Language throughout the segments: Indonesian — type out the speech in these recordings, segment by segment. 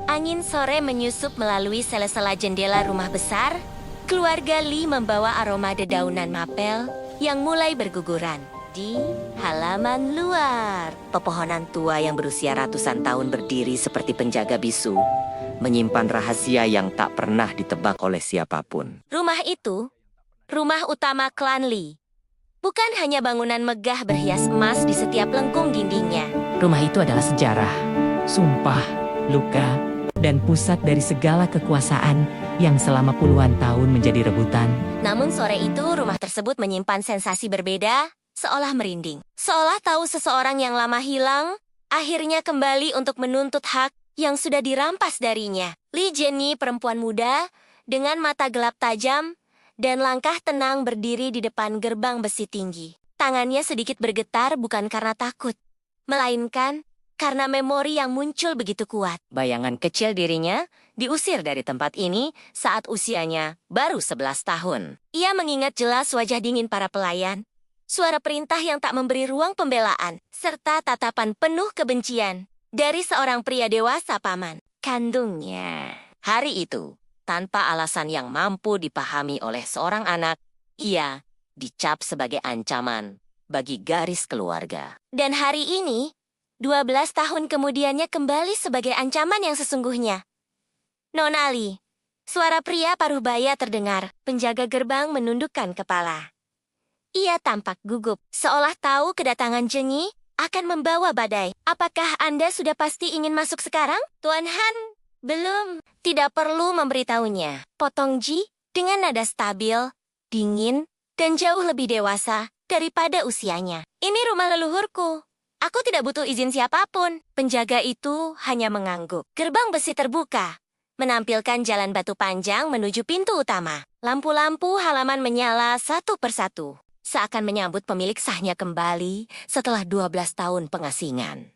Angin sore menyusup melalui sela-sela jendela rumah besar. Keluarga Lee membawa aroma dedaunan mapel yang mulai berguguran. Di halaman luar, pepohonan tua yang berusia ratusan tahun berdiri seperti penjaga bisu, menyimpan rahasia yang tak pernah ditebak oleh siapapun. Rumah itu, rumah utama klan Lee. Bukan hanya bangunan megah berhias emas di setiap lengkung dindingnya. Rumah itu adalah sejarah, sumpah, luka, dan pusat dari segala kekuasaan yang selama puluhan tahun menjadi rebutan. Namun sore itu rumah tersebut menyimpan sensasi berbeda, seolah merinding. Seolah tahu seseorang yang lama hilang, akhirnya kembali untuk menuntut hak yang sudah dirampas darinya. Lee Jenny, perempuan muda, dengan mata gelap tajam, dan langkah tenang berdiri di depan gerbang besi tinggi. Tangannya sedikit bergetar bukan karena takut, melainkan karena memori yang muncul begitu kuat. Bayangan kecil dirinya diusir dari tempat ini saat usianya baru 11 tahun. Ia mengingat jelas wajah dingin para pelayan, suara perintah yang tak memberi ruang pembelaan, serta tatapan penuh kebencian dari seorang pria dewasa paman kandungnya. Hari itu, tanpa alasan yang mampu dipahami oleh seorang anak, ia dicap sebagai ancaman bagi garis keluarga. Dan hari ini, 12 tahun kemudiannya kembali sebagai ancaman yang sesungguhnya. Nona Lee, suara pria paruh baya terdengar. Penjaga gerbang menundukkan kepala. Ia tampak gugup, seolah tahu kedatangan Jenny akan membawa badai. Apakah Anda sudah pasti ingin masuk sekarang, Tuan Han? Belum, tidak perlu memberitahunya. Potong Ji dengan nada stabil, dingin, dan jauh lebih dewasa daripada usianya. Ini rumah leluhurku. Aku tidak butuh izin siapapun. Penjaga itu hanya mengangguk. Gerbang besi terbuka, menampilkan jalan batu panjang menuju pintu utama. Lampu-lampu halaman menyala satu persatu, seakan menyambut pemilik sahnya kembali setelah 12 tahun pengasingan.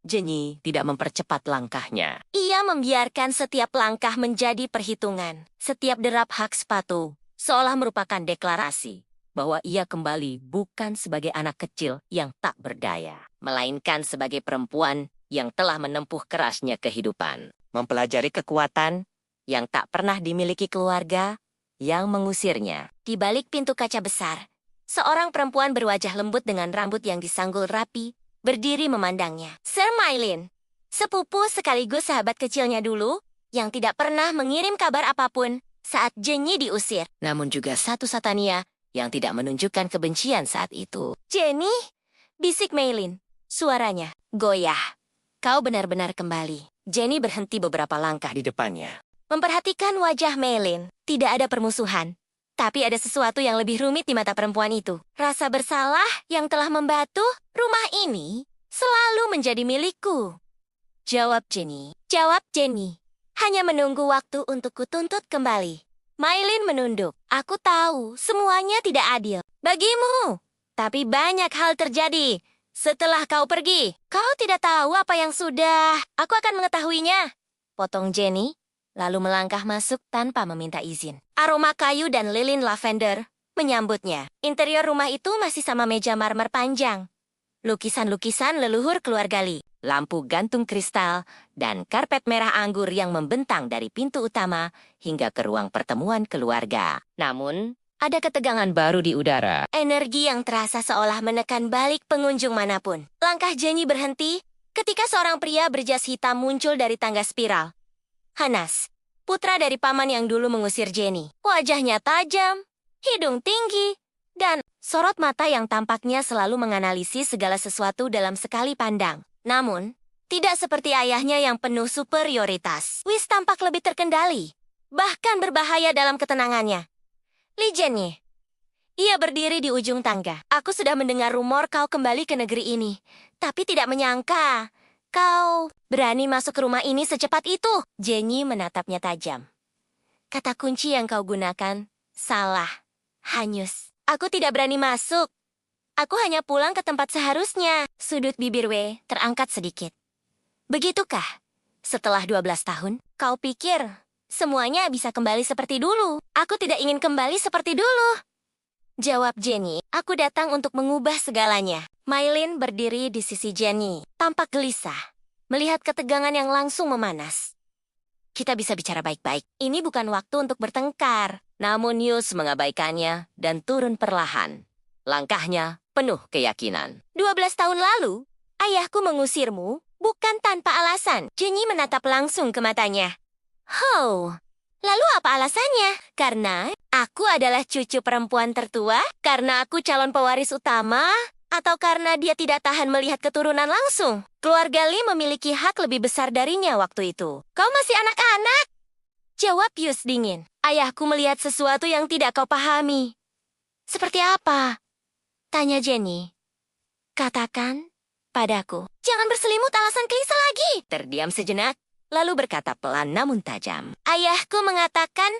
Jenny tidak mempercepat langkahnya. Ia membiarkan setiap langkah menjadi perhitungan. Setiap derap hak sepatu seolah merupakan deklarasi bahwa ia kembali bukan sebagai anak kecil yang tak berdaya, melainkan sebagai perempuan yang telah menempuh kerasnya kehidupan. Mempelajari kekuatan yang tak pernah dimiliki keluarga yang mengusirnya. Di balik pintu kaca besar, seorang perempuan berwajah lembut dengan rambut yang disanggul rapi berdiri memandangnya. Sir Mylin, sepupu sekaligus sahabat kecilnya dulu, yang tidak pernah mengirim kabar apapun saat Jenny diusir. Namun juga satu Satania yang tidak menunjukkan kebencian saat itu. Jenny, bisik Mylin. Suaranya goyah. Kau benar-benar kembali. Jenny berhenti beberapa langkah di depannya. Memperhatikan wajah Mylin, tidak ada permusuhan. Tapi ada sesuatu yang lebih rumit di mata perempuan itu. Rasa bersalah yang telah membatu rumah ini selalu menjadi milikku. Jawab Jenny. Jawab Jenny. Hanya menunggu waktu untuk kutuntut kembali. Mylin menunduk. Aku tahu semuanya tidak adil bagimu. Tapi banyak hal terjadi setelah kau pergi. Kau tidak tahu apa yang sudah. Aku akan mengetahuinya. Potong Jenny, lalu melangkah masuk tanpa meminta izin. Aroma kayu dan lilin lavender menyambutnya. Interior rumah itu masih sama meja marmer panjang, lukisan-lukisan leluhur keluarga Lee, lampu gantung kristal, dan karpet merah anggur yang membentang dari pintu utama hingga ke ruang pertemuan keluarga. Namun, ada ketegangan baru di udara. Energi yang terasa seolah menekan balik pengunjung manapun. Langkah Jenny berhenti ketika seorang pria berjas hitam muncul dari tangga spiral. Hanas, putra dari paman yang dulu mengusir Jenny. Wajahnya tajam, hidung tinggi, dan sorot mata yang tampaknya selalu menganalisis segala sesuatu dalam sekali pandang. Namun, tidak seperti ayahnya yang penuh superioritas. Wis tampak lebih terkendali, bahkan berbahaya dalam ketenangannya. Lee Jenny. Ia berdiri di ujung tangga. Aku sudah mendengar rumor kau kembali ke negeri ini, tapi tidak menyangka kau berani masuk ke rumah ini secepat itu. Jenny menatapnya tajam. Kata kunci yang kau gunakan salah, hanyus. Aku tidak berani masuk. Aku hanya pulang ke tempat seharusnya. Sudut bibir W terangkat sedikit. Begitukah? Setelah 12 tahun, kau pikir semuanya bisa kembali seperti dulu? Aku tidak ingin kembali seperti dulu. Jawab Jenny, aku datang untuk mengubah segalanya. Mylin berdiri di sisi Jenny, tampak gelisah, melihat ketegangan yang langsung memanas. kita bisa bicara baik-baik. Ini bukan waktu untuk bertengkar. Namun Yus mengabaikannya dan turun perlahan. Langkahnya penuh keyakinan. 12 tahun lalu, ayahku mengusirmu bukan tanpa alasan. Jenny menatap langsung ke matanya. Oh, lalu apa alasannya? Karena aku adalah cucu perempuan tertua? Karena aku calon pewaris utama? Atau karena dia tidak tahan melihat keturunan langsung? Keluarga Lee memiliki hak lebih besar darinya waktu itu. Kau masih anak-anak? Jawab Yus dingin. Ayahku melihat sesuatu yang tidak kau pahami. Seperti apa? Tanya Jenny. Katakan padaku. Jangan berselimut alasan klise lagi. Terdiam sejenak, lalu berkata pelan namun tajam. Ayahku mengatakan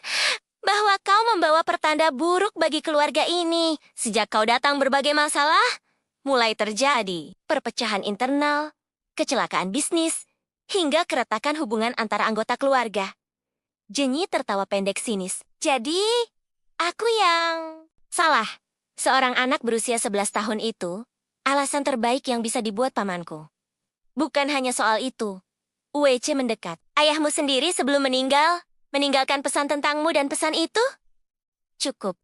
bahwa kau membawa pertanda buruk bagi keluarga ini. Sejak kau datang berbagai masalah, mulai terjadi perpecahan internal, kecelakaan bisnis, hingga keretakan hubungan antara anggota keluarga. Jenny tertawa pendek sinis. Jadi, aku yang salah. Seorang anak berusia 11 tahun itu, alasan terbaik yang bisa dibuat pamanku. Bukan hanya soal itu. UEC mendekat. Ayahmu sendiri sebelum meninggalkan pesan tentangmu dan pesan itu? Cukup.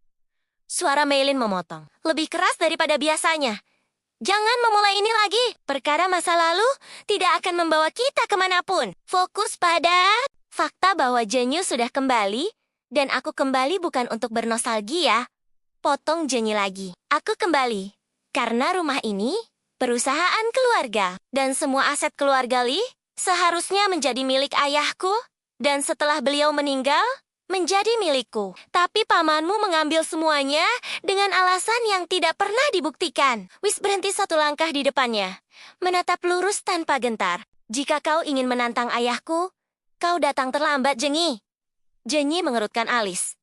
Suara Meilin memotong. Lebih keras daripada biasanya. Jangan memulai ini lagi. Perkara masa lalu tidak akan membawa kita kemanapun. Fokus pada fakta bahwa Jenny sudah kembali, dan aku kembali bukan untuk bernostalgia. Potong Jenny lagi. Aku kembali, karena rumah ini, perusahaan keluarga, dan semua aset keluarga Lee seharusnya menjadi milik ayahku, dan setelah beliau meninggal, menjadi milikku. Tapi pamanmu mengambil semuanya dengan alasan yang tidak pernah dibuktikan. Wis berhenti satu langkah di depannya, menatap lurus tanpa gentar. Jika kau ingin menantang ayahku, kau datang terlambat, Jenny. Jenny mengerutkan alis.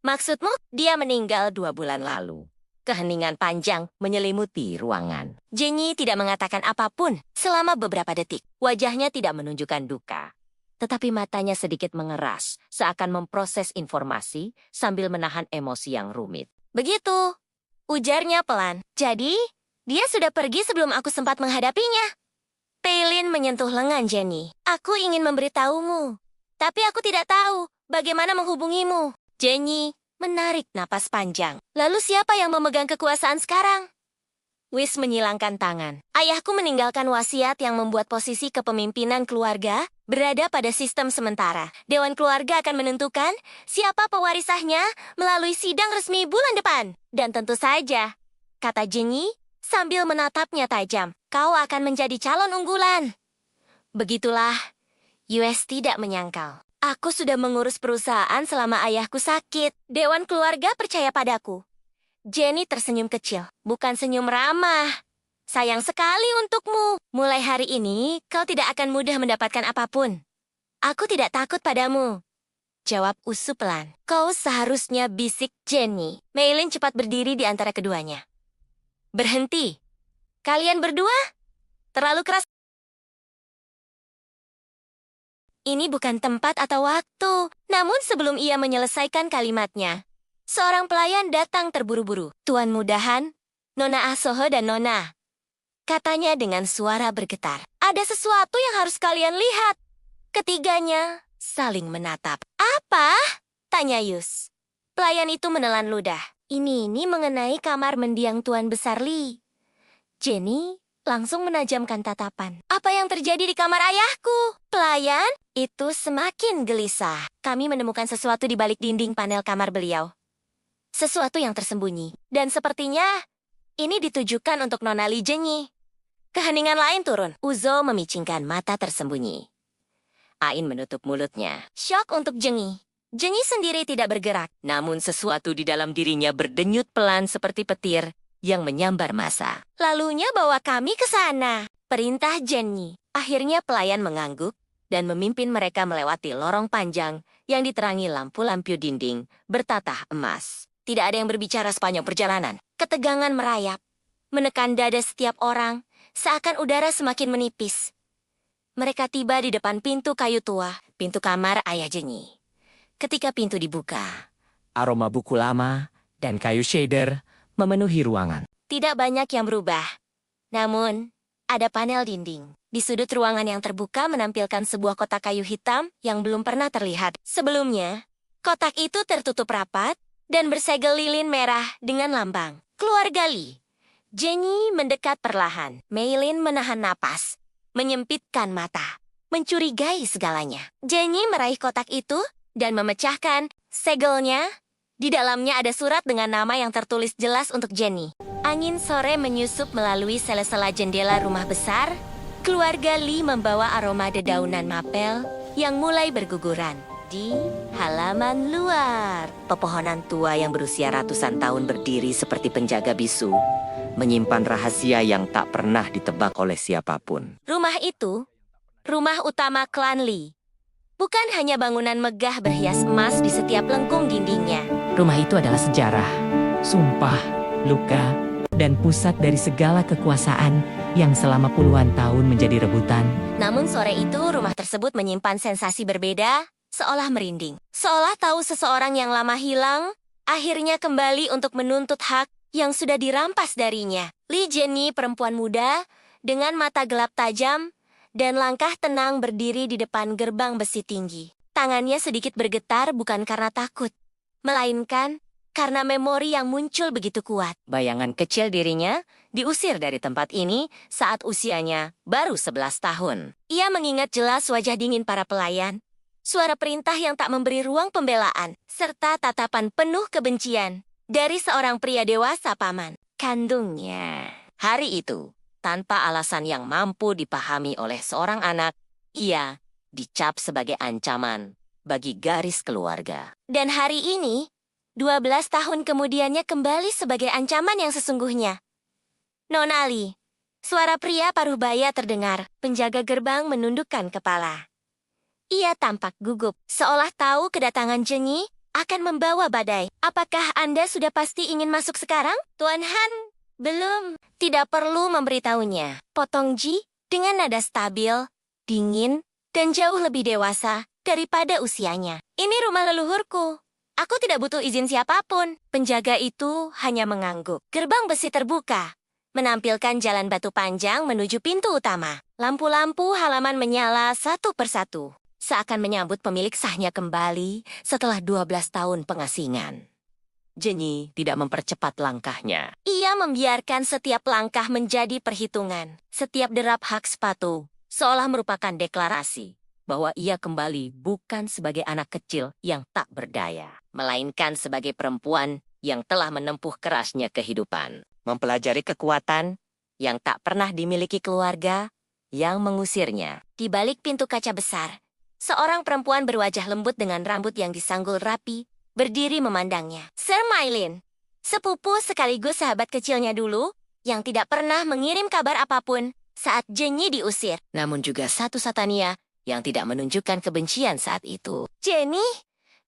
Maksudmu, dia meninggal 2 bulan lalu. Keheningan panjang menyelimuti ruangan. Jenny tidak mengatakan apapun selama beberapa detik. Wajahnya tidak menunjukkan duka. Tetapi matanya sedikit mengeras, seakan memproses informasi sambil menahan emosi yang rumit. Begitu, ujarnya pelan. Jadi, dia sudah pergi sebelum aku sempat menghadapinya. Peilin menyentuh lengan Jenny. Aku ingin memberitahumu, tapi aku tidak tahu bagaimana menghubungimu. Jenny menarik napas panjang. Lalu siapa yang memegang kekuasaan sekarang? Wis menyilangkan tangan. Ayahku meninggalkan wasiat yang membuat posisi kepemimpinan keluarga berada pada sistem sementara. Dewan keluarga akan menentukan siapa pewarisahnya melalui sidang resmi bulan depan. Dan tentu saja, kata Jenny sambil menatapnya tajam, kau akan menjadi calon unggulan. Begitulah, US tidak menyangkal. Aku sudah mengurus perusahaan selama ayahku sakit. Dewan keluarga percaya padaku. Jenny tersenyum kecil, bukan senyum ramah. Sayang sekali untukmu. Mulai hari ini, kau tidak akan mudah mendapatkan apapun. Aku tidak takut padamu. Jawab Usu pelan. Kau seharusnya, bisik Jenny. Meilin cepat berdiri di antara keduanya. Berhenti. Kalian berdua? Terlalu keras. Ini bukan tempat atau waktu. Namun sebelum ia menyelesaikan kalimatnya, seorang pelayan datang terburu-buru. Tuan Mudahan, Nona Asoho dan Nona. Katanya dengan suara bergetar. Ada sesuatu yang harus kalian lihat. Ketiganya saling menatap. Apa? Tanya Yus. Pelayan itu menelan ludah. Ini mengenai kamar mendiang Tuan Besar Lee. Jenny langsung menajamkan tatapan. Apa yang terjadi di kamar ayahku? Pelayan itu semakin gelisah. Kami menemukan sesuatu di balik dinding panel kamar beliau. Sesuatu yang tersembunyi. Dan sepertinya ini ditujukan untuk Nona Lee Jenny. Keheningan lain turun. Uzo memicingkan mata tersembunyi. Ain menutup mulutnya. Syok untuk Jenny. Jenny sendiri tidak bergerak. Namun sesuatu di dalam dirinya berdenyut pelan seperti petir yang menyambar masa. Lalunya bawa kami ke sana. Perintah Jenny. Akhirnya pelayan mengangguk dan memimpin mereka melewati lorong panjang yang diterangi lampu-lampu dinding bertatah emas. Tidak ada yang berbicara sepanjang perjalanan. Ketegangan merayap, menekan dada setiap orang, seakan udara semakin menipis. Mereka tiba di depan pintu kayu tua, pintu kamar ayah Jenny. Ketika pintu dibuka, aroma buku lama dan kayu shader memenuhi ruangan. Tidak banyak yang berubah. Namun, ada panel dinding. Di sudut ruangan yang terbuka menampilkan sebuah kotak kayu hitam yang belum pernah terlihat. Sebelumnya, kotak itu tertutup rapat dan bersegel lilin merah dengan lambang keluarga Lee. Jenny mendekat perlahan. Maylin menahan napas, menyempitkan mata, mencurigai segalanya. Jenny meraih kotak itu dan memecahkan segelnya. Di dalamnya ada surat dengan nama yang tertulis jelas untuk Jenny. Angin sore menyusup melalui sela-sela jendela rumah besar. Keluarga Lee membawa aroma dedaunan mapel yang mulai berguguran. Di halaman luar, pepohonan tua yang berusia ratusan tahun berdiri seperti penjaga bisu, menyimpan rahasia yang tak pernah ditebak oleh siapapun. Rumah itu, rumah utama klan Lee. Bukan hanya bangunan megah berhias emas di setiap lengkung dindingnya. Rumah itu adalah sejarah, sumpah, luka, dan pusat dari segala kekuasaan yang selama puluhan tahun menjadi rebutan. Namun sore itu rumah tersebut menyimpan sensasi berbeda, seolah merinding. Seolah tahu seseorang yang lama hilang, akhirnya kembali untuk menuntut hak yang sudah dirampas darinya. Lee Jenny, perempuan muda, dengan mata gelap tajam, dan langkah tenang berdiri di depan gerbang besi tinggi. Tangannya sedikit bergetar bukan karena takut, melainkan karena memori yang muncul begitu kuat. Bayangan kecil dirinya diusir dari tempat ini saat usianya baru 11 tahun. Ia mengingat jelas wajah dingin para pelayan, suara perintah yang tak memberi ruang pembelaan, serta tatapan penuh kebencian dari seorang pria dewasa paman kandungnya. Hari itu, tanpa alasan yang mampu dipahami oleh seorang anak, ia dicap sebagai ancaman bagi garis keluarga. Dan hari ini, 12 tahun kemudiannya kembali sebagai ancaman yang sesungguhnya. Nona Lee, suara pria paruh baya terdengar. Penjaga gerbang menundukkan kepala. Ia tampak gugup, seolah tahu kedatangan Jenny akan membawa badai. Apakah Anda sudah pasti ingin masuk sekarang? Tuan Han, belum. Tidak perlu memberitahunya. Potong Ji dengan nada stabil, dingin, dan jauh lebih dewasa daripada usianya. Ini rumah leluhurku. Aku tidak butuh izin siapapun. Penjaga itu hanya mengangguk. Gerbang besi terbuka, menampilkan jalan batu panjang menuju pintu utama. Lampu-lampu halaman menyala satu persatu, seakan menyambut pemilik sahnya kembali setelah 12 tahun pengasingan. Jenny tidak mempercepat langkahnya. Ia membiarkan setiap langkah menjadi perhitungan. Setiap derap hak sepatu seolah merupakan deklarasi bahwa ia kembali bukan sebagai anak kecil yang tak berdaya, melainkan sebagai perempuan yang telah menempuh kerasnya kehidupan, mempelajari kekuatan yang tak pernah dimiliki keluarga yang mengusirnya. Di balik pintu kaca besar, seorang perempuan berwajah lembut dengan rambut yang disanggul rapi berdiri memandangnya. Sir Maylin, sepupu sekaligus sahabat kecilnya dulu, yang tidak pernah mengirim kabar apapun saat Jenny diusir, namun juga satu Satania yang tidak menunjukkan kebencian saat itu. Jenny,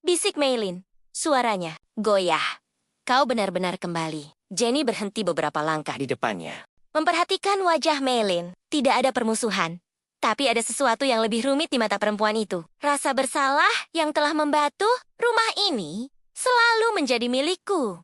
bisik Maylin. Suaranya goyah. Kau benar-benar kembali. Jenny berhenti beberapa langkah di depannya, memperhatikan wajah Maylin. Tidak ada permusuhan, tapi ada sesuatu yang lebih rumit di mata perempuan itu. Rasa bersalah yang telah membatu rumah ini selalu menjadi milikku.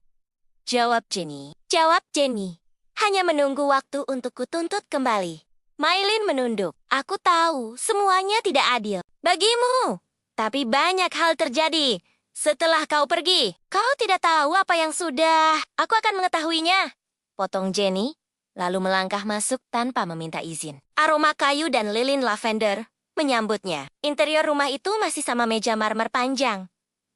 Jawab Jenny. Jawab Jenny. Hanya menunggu waktu untuk kutuntut kembali. Maylin menunduk. Aku tahu semuanya tidak adil bagimu, tapi banyak hal terjadi setelah kau pergi. Kau tidak tahu apa yang sudah. Aku akan mengetahuinya. Potong Jenny, lalu melangkah masuk tanpa meminta izin. Aroma kayu dan lilin lavender menyambutnya. Interior rumah itu masih sama meja marmer panjang,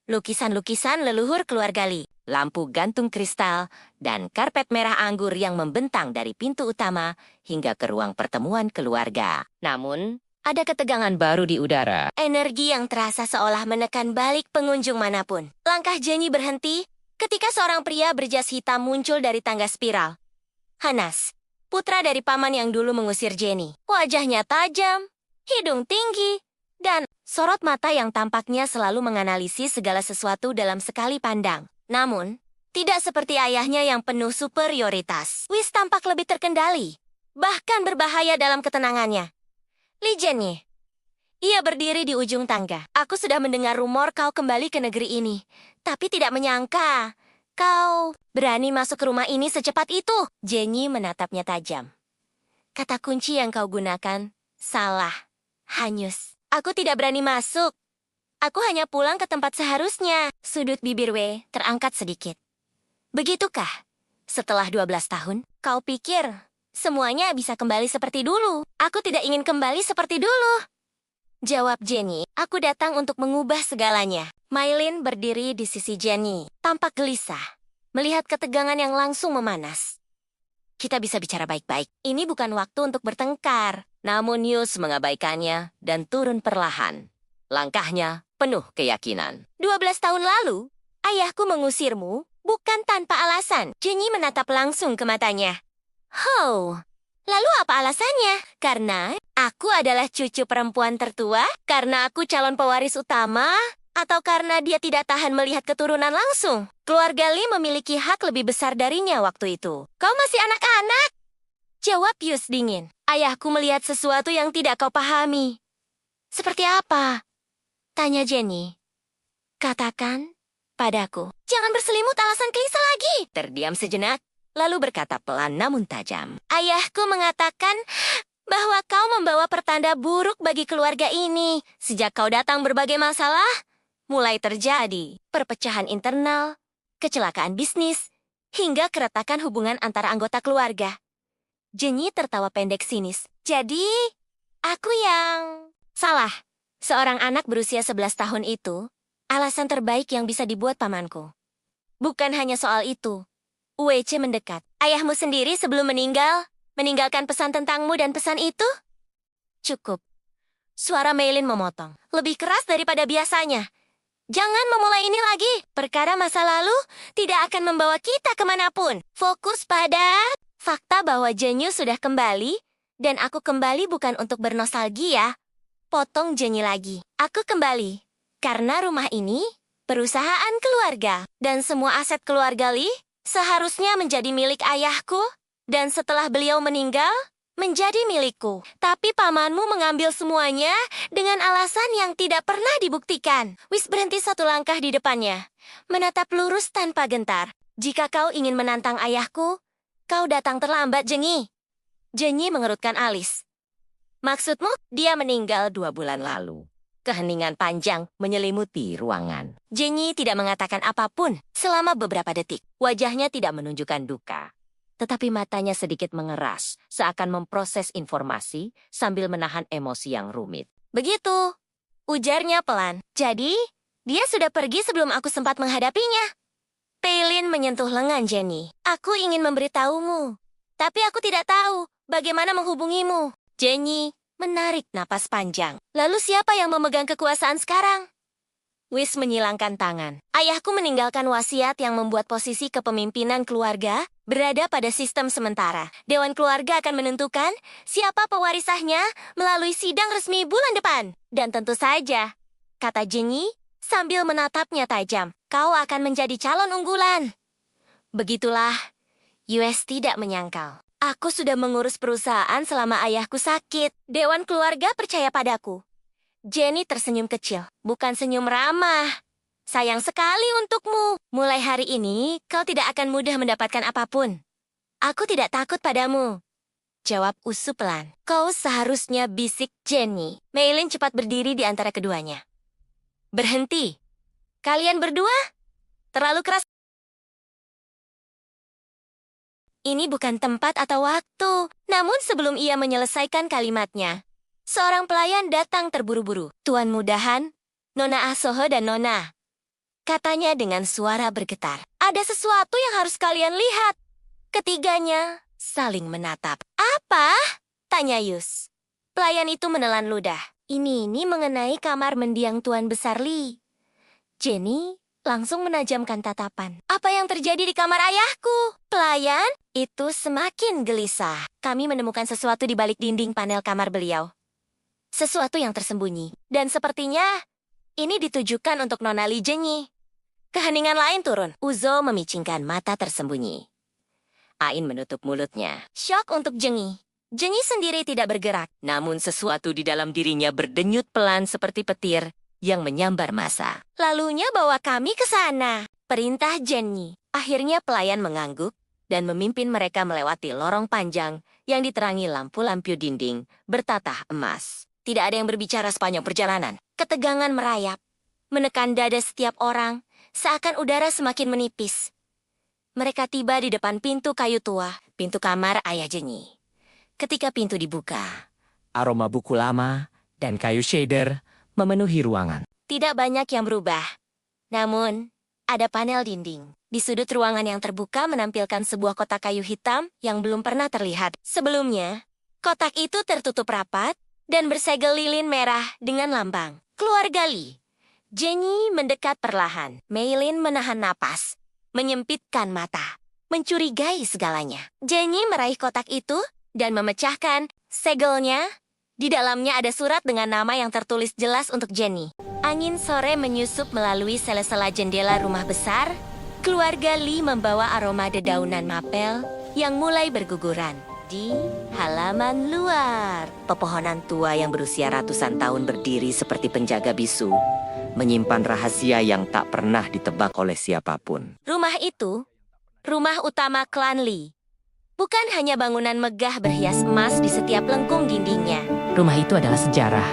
lukisan-lukisan leluhur keluarga Lee, lampu gantung kristal, dan karpet merah anggur yang membentang dari pintu utama hingga ke ruang pertemuan keluarga. Namun, ada ketegangan baru di udara. Energi yang terasa seolah menekan balik pengunjung manapun. Langkah Jenny berhenti ketika seorang pria berjas hitam muncul dari tangga spiral. Hanas, putra dari paman yang dulu mengusir Jenny. Wajahnya tajam, hidung tinggi, dan sorot mata yang tampaknya selalu menganalisis segala sesuatu dalam sekali pandang. Namun, tidak seperti ayahnya yang penuh superioritas. Wis tampak lebih terkendali, bahkan berbahaya dalam ketenangannya. Lee Jenny. Ia berdiri di ujung tangga. Aku sudah mendengar rumor kau kembali ke negeri ini, tapi tidak menyangka kau berani masuk ke rumah ini secepat itu. Jenny menatapnya tajam. Kata kunci yang kau gunakan salah. Hanyus. Aku tidak berani masuk. Aku hanya pulang ke tempat seharusnya. Sudut bibir W terangkat sedikit. Begitukah? Setelah 12 tahun, kau pikir semuanya bisa kembali seperti dulu. Aku tidak ingin kembali seperti dulu. Jawab Jenny, aku datang untuk mengubah segalanya. Maylin berdiri di sisi Jenny, tampak gelisah, melihat ketegangan yang langsung memanas. Kita bisa bicara baik-baik. Ini bukan waktu untuk bertengkar. Namun Yus mengabaikannya dan turun perlahan. Langkahnya penuh keyakinan. 12 tahun lalu, ayahku mengusirmu bukan tanpa alasan. Jenny menatap langsung ke matanya. Oh, lalu apa alasannya? Karena aku adalah cucu perempuan tertua? Karena aku calon pewaris utama? Atau karena dia tidak tahan melihat keturunan langsung? Keluarga Lee memiliki hak lebih besar darinya waktu itu. Kau masih anak-anak? Jawab Yus dingin. Ayahku melihat sesuatu yang tidak kau pahami. Seperti apa? Tanya Jenny. Katakan padaku. Jangan berselimut alasan klise lagi. Terdiam sejenak, lalu berkata pelan namun tajam. Ayahku mengatakan bahwa kau membawa pertanda buruk bagi keluarga ini. Sejak kau datang berbagai masalah, mulai terjadi perpecahan internal, kecelakaan bisnis, hingga keretakan hubungan antara anggota keluarga. Jenny tertawa pendek sinis. Jadi, aku yang salah. Seorang anak berusia 11 tahun itu, alasan terbaik yang bisa dibuat pamanku. Bukan hanya soal itu. UEC mendekat. Ayahmu sendiri sebelum meninggalkan pesan tentangmu dan pesan itu? Cukup. Suara Maylin memotong. Lebih keras daripada biasanya. Jangan memulai ini lagi. Perkara masa lalu tidak akan membawa kita kemanapun. Fokus pada fakta bahwa Jenny sudah kembali, dan aku kembali bukan untuk bernostalgia. Potong Jenny lagi. Aku kembali. Karena rumah ini, perusahaan keluarga, dan semua aset keluarga Lee seharusnya menjadi milik ayahku, dan setelah beliau meninggal, menjadi milikku. Tapi pamanmu mengambil semuanya dengan alasan yang tidak pernah dibuktikan. Wis berhenti satu langkah di depannya, menatap lurus tanpa gentar. Jika kau ingin menantang ayahku, kau datang terlambat, Jenny. Jenny mengerutkan alis. Maksudmu, dia meninggal 2 bulan lalu. Keheningan panjang menyelimuti ruangan. Jenny tidak mengatakan apapun selama beberapa detik. Wajahnya tidak menunjukkan duka. Tetapi matanya sedikit mengeras, seakan memproses informasi sambil menahan emosi yang rumit. Begitu, ujarnya pelan. Jadi, dia sudah pergi sebelum aku sempat menghadapinya. Paylin menyentuh lengan Jenny. Aku ingin memberitahumu, tapi aku tidak tahu bagaimana menghubungimu. Jenny menarik napas panjang. Lalu siapa yang memegang kekuasaan sekarang? Wis menyilangkan tangan. Ayahku meninggalkan wasiat yang membuat posisi kepemimpinan keluarga berada pada sistem sementara. Dewan keluarga akan menentukan siapa pewarisahnya melalui sidang resmi bulan depan. Dan tentu saja, kata Jenny sambil menatapnya tajam, kau akan menjadi calon unggulan. Begitulah, US tidak menyangkal. Aku sudah mengurus perusahaan selama ayahku sakit. Dewan keluarga percaya padaku. Jenny tersenyum kecil, bukan senyum ramah. Sayang sekali untukmu. Mulai hari ini, kau tidak akan mudah mendapatkan apapun. Aku tidak takut padamu. Jawab Usu pelan. Kau seharusnya, bisik Jenny. Maylin cepat berdiri di antara keduanya. Berhenti. Kalian berdua? Terlalu keras. Ini bukan tempat atau waktu. Namun sebelum ia menyelesaikan kalimatnya, seorang pelayan datang terburu-buru. Tuan Mudahan, Nona Asoho dan Nona. Katanya dengan suara bergetar. Ada sesuatu yang harus kalian lihat. Ketiganya saling menatap. Apa? Tanya Yus. Pelayan itu menelan ludah. Ini mengenai kamar mendiang Tuan Besar Lee. Jenny langsung menajamkan tatapan. Apa yang terjadi di kamar ayahku? Pelayan itu semakin gelisah. Kami menemukan sesuatu di balik dinding panel kamar beliau. Sesuatu yang tersembunyi. Dan sepertinya ini ditujukan untuk Nona Lee Jenny. Keheningan lain turun. Uzo memicingkan mata tersembunyi. Ain menutup mulutnya. Syok untuk Jenny. Jenny sendiri tidak bergerak. Namun sesuatu di dalam dirinya berdenyut pelan seperti petir yang menyambar massa. Lalunya bawa kami ke sana. Perintah Jenny. Akhirnya pelayan mengangguk dan memimpin mereka melewati lorong panjang yang diterangi lampu-lampu dinding bertatah emas. Tidak ada yang berbicara sepanjang perjalanan. Ketegangan merayap, menekan dada setiap orang, seakan udara semakin menipis. Mereka tiba di depan pintu kayu tua, pintu kamar ayah Jenny. Ketika pintu dibuka, Aroma buku lama dan kayu shader memenuhi ruangan. tidak banyak yang berubah. Namun, ada panel dinding. Di sudut ruangan yang terbuka menampilkan sebuah kotak kayu hitam yang belum pernah terlihat. Sebelumnya, kotak itu tertutup rapat dan bersegel lilin merah dengan lambang keluarga Lee. Jenny mendekat perlahan. Maylin menahan napas, menyempitkan mata, mencurigai segalanya. Jenny meraih kotak itu dan memecahkan segelnya. Di dalamnya ada surat dengan nama yang tertulis jelas untuk Jenny. Angin sore menyusup melalui sela-sela jendela rumah besar. Keluarga Lee membawa aroma dedaunan mapel yang mulai berguguran. Di halaman luar, pepohonan tua yang berusia ratusan tahun berdiri seperti penjaga bisu, menyimpan rahasia yang tak pernah ditebak oleh siapapun. Rumah itu, rumah utama klan Lee. Bukan hanya bangunan megah berhias emas di setiap lengkung dindingnya. Rumah itu adalah sejarah,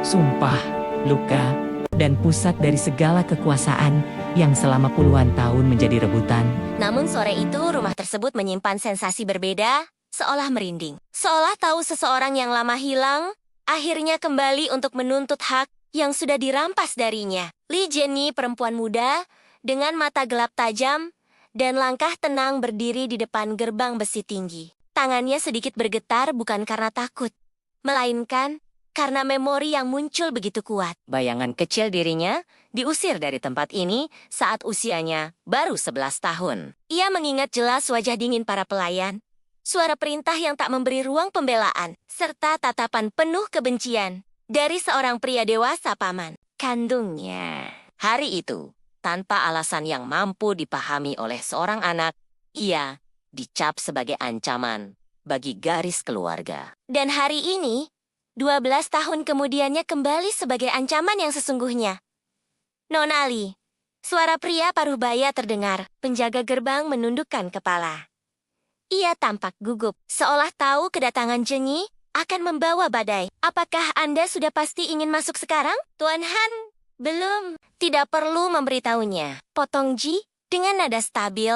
sumpah, luka, dan pusat dari segala kekuasaan yang selama puluhan tahun menjadi rebutan. Namun sore itu rumah tersebut menyimpan sensasi berbeda, seolah merinding. Seolah tahu seseorang yang lama hilang, akhirnya kembali untuk menuntut hak yang sudah dirampas darinya. Lee Jenny, perempuan muda, dengan mata gelap tajam, dan langkah tenang berdiri di depan gerbang besi tinggi. Tangannya sedikit bergetar bukan karena takut, melainkan karena memori yang muncul begitu kuat. Bayangan kecil dirinya diusir dari tempat ini saat usianya baru 11 tahun. Ia mengingat jelas wajah dingin para pelayan, suara perintah yang tak memberi ruang pembelaan, serta tatapan penuh kebencian dari seorang pria dewasa paman kandungnya. Hari itu, tanpa alasan yang mampu dipahami oleh seorang anak, ia dicap sebagai ancaman bagi garis keluarga. Dan hari ini, 12 tahun kemudiannya kembali sebagai ancaman yang sesungguhnya. Nona Ali, suara pria paruh baya terdengar. Penjaga gerbang menundukkan kepala. Ia tampak gugup, seolah tahu kedatangan Jenny akan membawa badai. Apakah Anda sudah pasti ingin masuk sekarang? Tuan Han, belum. Tidak perlu memberitahunya. Potong Ji dengan nada stabil,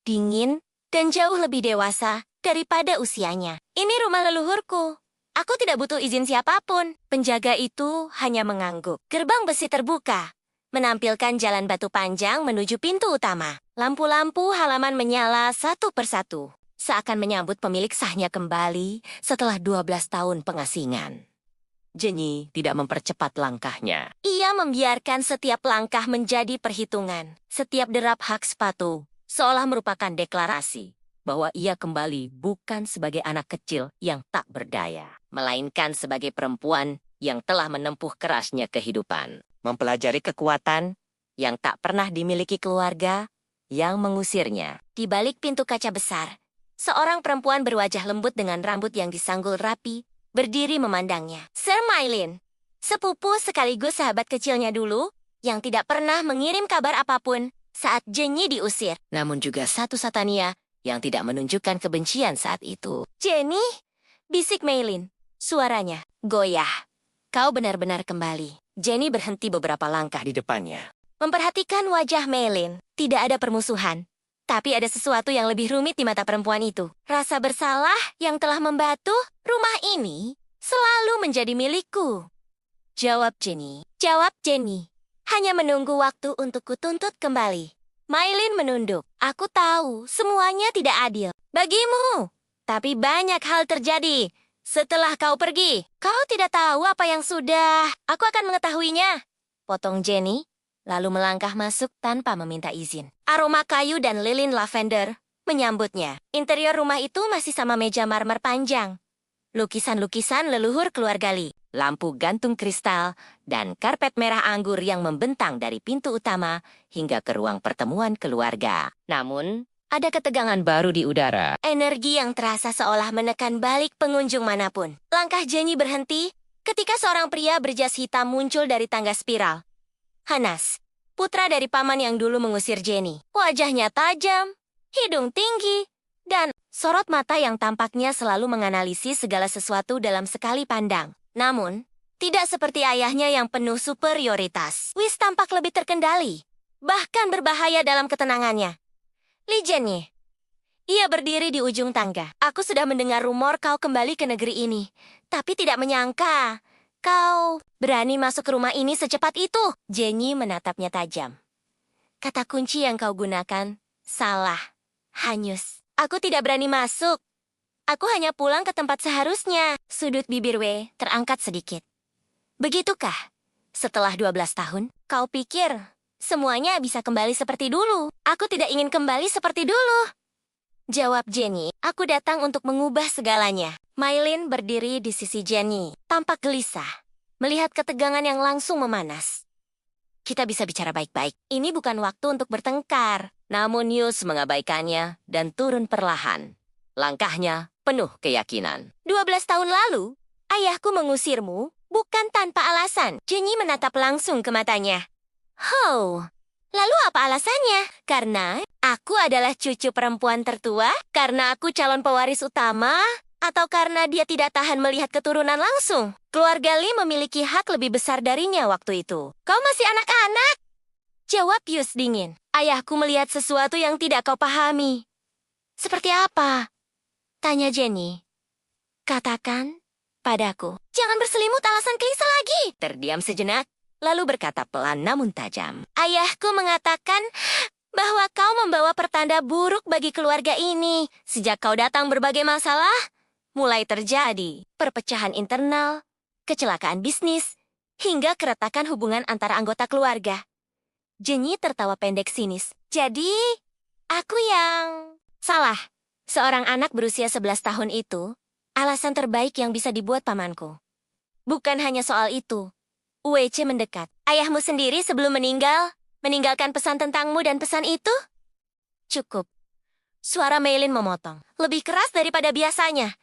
dingin, dan jauh lebih dewasa daripada usianya. Ini rumah leluhurku. Aku tidak butuh izin siapapun. Penjaga itu hanya mengangguk. Gerbang besi terbuka, menampilkan jalan batu panjang menuju pintu utama. Lampu-lampu halaman menyala satu persatu, seakan menyambut pemilik sahnya kembali setelah 12 tahun pengasingan. Jenny tidak mempercepat langkahnya. Ia membiarkan setiap langkah menjadi perhitungan. Setiap derap hak sepatu seolah merupakan deklarasi bahwa ia kembali bukan sebagai anak kecil yang tak berdaya, melainkan sebagai perempuan yang telah menempuh kerasnya kehidupan, mempelajari kekuatan yang tak pernah dimiliki keluarga yang mengusirnya. Di balik pintu kaca besar, seorang perempuan berwajah lembut dengan rambut yang disanggul rapi, berdiri memandangnya. Sir Maylin, sepupu sekaligus sahabat kecilnya dulu, yang tidak pernah mengirim kabar apapun saat Jenny diusir. Namun juga satu Satania yang tidak menunjukkan kebencian saat itu. Jenny, bisik Maylin. Suaranya goyah. Kau benar-benar kembali. Jenny berhenti beberapa langkah di depannya, memperhatikan wajah Maylin. Tidak ada permusuhan, tapi ada sesuatu yang lebih rumit di mata perempuan itu. Rasa bersalah yang telah membatu rumah ini selalu menjadi milikku. Jawab Jenny. Jawab Jenny. Hanya menunggu waktu untuk kutuntut kembali. Maylin menunduk. Aku tahu semuanya tidak adil bagimu, tapi banyak hal terjadi setelah kau pergi. Kau tidak tahu apa yang sudah. Aku akan mengetahuinya. Potong Jenny, lalu melangkah masuk tanpa meminta izin. Aroma kayu dan lilin lavender menyambutnya. Interior rumah itu masih sama meja marmer panjang, lukisan-lukisan leluhur keluarga Lee, lampu gantung kristal, dan karpet merah anggur yang membentang dari pintu utama hingga ke ruang pertemuan keluarga. Namun, ada ketegangan baru di udara. Energi yang terasa seolah menekan balik pengunjung manapun. Langkah Jenny berhenti ketika seorang pria berjas hitam muncul dari tangga spiral. Hanas, putra dari paman yang dulu mengusir Jenny. Wajahnya tajam, hidung tinggi, Sorot mata yang tampaknya selalu menganalisis segala sesuatu dalam sekali pandang. Namun, tidak seperti ayahnya yang penuh superioritas. Whis tampak lebih terkendali, bahkan berbahaya dalam ketenangannya. Li Jianye. Ia berdiri di ujung tangga. Aku sudah mendengar rumor kau kembali ke negeri ini, tapi tidak menyangka kau berani masuk ke rumah ini secepat itu. Jenny menatapnya tajam. Kata kunci yang kau gunakan salah, hanyus. Aku tidak berani masuk. Aku hanya pulang ke tempat seharusnya. Sudut bibir Wei terangkat sedikit. Begitukah? Setelah 12 tahun, kau pikir semuanya bisa kembali seperti dulu? Aku tidak ingin kembali seperti dulu. Jawab Jenny, aku datang untuk mengubah segalanya. Maylin berdiri di sisi Jenny, tampak gelisah, melihat ketegangan yang langsung memanas. Kita bisa bicara baik-baik. Ini bukan waktu untuk bertengkar. Namun Yus mengabaikannya dan turun perlahan. Langkahnya penuh keyakinan. 12 tahun lalu, ayahku mengusirmu bukan tanpa alasan. Jenny menatap langsung ke matanya. Oh, lalu apa alasannya? Karena aku adalah cucu perempuan tertua? Karena aku calon pewaris utama? Atau karena dia tidak tahan melihat keturunan langsung? Keluarga Lee memiliki hak lebih besar darinya waktu itu. Kau masih anak-anak? Jawab Yus dingin. Ayahku melihat sesuatu yang tidak kau pahami. Seperti apa? Tanya Jenny. Katakan padaku. Jangan berselimut alasan klise lagi. Terdiam sejenak, lalu berkata pelan namun tajam. Ayahku mengatakan bahwa kau membawa pertanda buruk bagi keluarga ini. Sejak kau datang berbagai masalah, mulai terjadi perpecahan internal, kecelakaan bisnis, hingga keretakan hubungan antara anggota keluarga. Jenny tertawa pendek sinis. Jadi, aku yang salah. Seorang anak berusia 11 tahun itu, alasan terbaik yang bisa dibuat pamanku. Bukan hanya soal itu. Uece mendekat. Ayahmu sendiri sebelum meninggalkan pesan tentangmu dan pesan itu? Cukup. Suara Maylin memotong. Lebih keras daripada biasanya.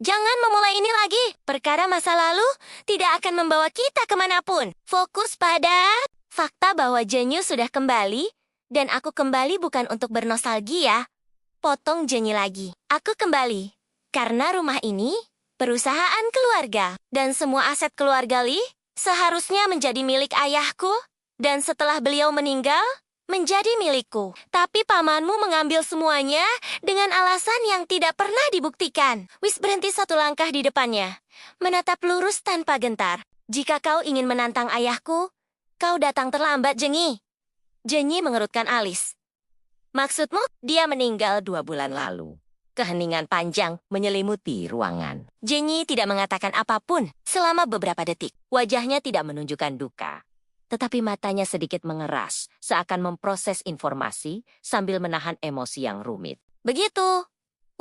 Jangan memulai ini lagi. Perkara masa lalu tidak akan membawa kita kemanapun. Fokus pada fakta bahwa Jenyu sudah kembali, dan aku kembali bukan untuk bernostalgia. Potong Jenny lagi. Aku kembali. Karena rumah ini, perusahaan keluarga, dan semua aset keluarga Lee seharusnya menjadi milik ayahku, dan setelah beliau meninggal, menjadi milikku. Tapi pamanmu mengambil semuanya dengan alasan yang tidak pernah dibuktikan. Whis berhenti satu langkah di depannya, menatap lurus tanpa gentar. Jika kau ingin menantang ayahku, kau datang terlambat, Jenny. Jenny mengerutkan alis. Maksudmu, dia meninggal 2 bulan lalu. Keheningan panjang menyelimuti ruangan. Jenny tidak mengatakan apapun selama beberapa detik. Wajahnya tidak menunjukkan duka. Tetapi matanya sedikit mengeras, seakan memproses informasi sambil menahan emosi yang rumit. Begitu,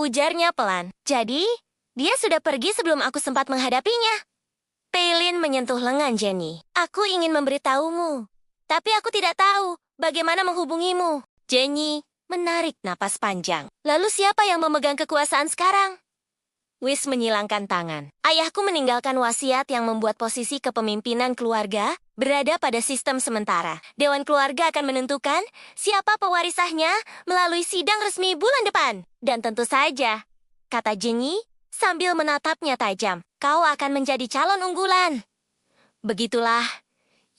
ujarnya pelan. Jadi, dia sudah pergi sebelum aku sempat menghadapinya. Paylin menyentuh lengan Jenny. Aku ingin memberitahumu, tapi aku tidak tahu bagaimana menghubungimu. Jenny menarik napas panjang. Lalu siapa yang memegang kekuasaan sekarang? Whis menyilangkan tangan. Ayahku meninggalkan wasiat yang membuat posisi kepemimpinan keluarga berada pada sistem sementara. Dewan keluarga akan menentukan siapa pewarisahnya melalui sidang resmi bulan depan. Dan tentu saja, kata Jenny sambil menatapnya tajam, kau akan menjadi calon unggulan. Begitulah,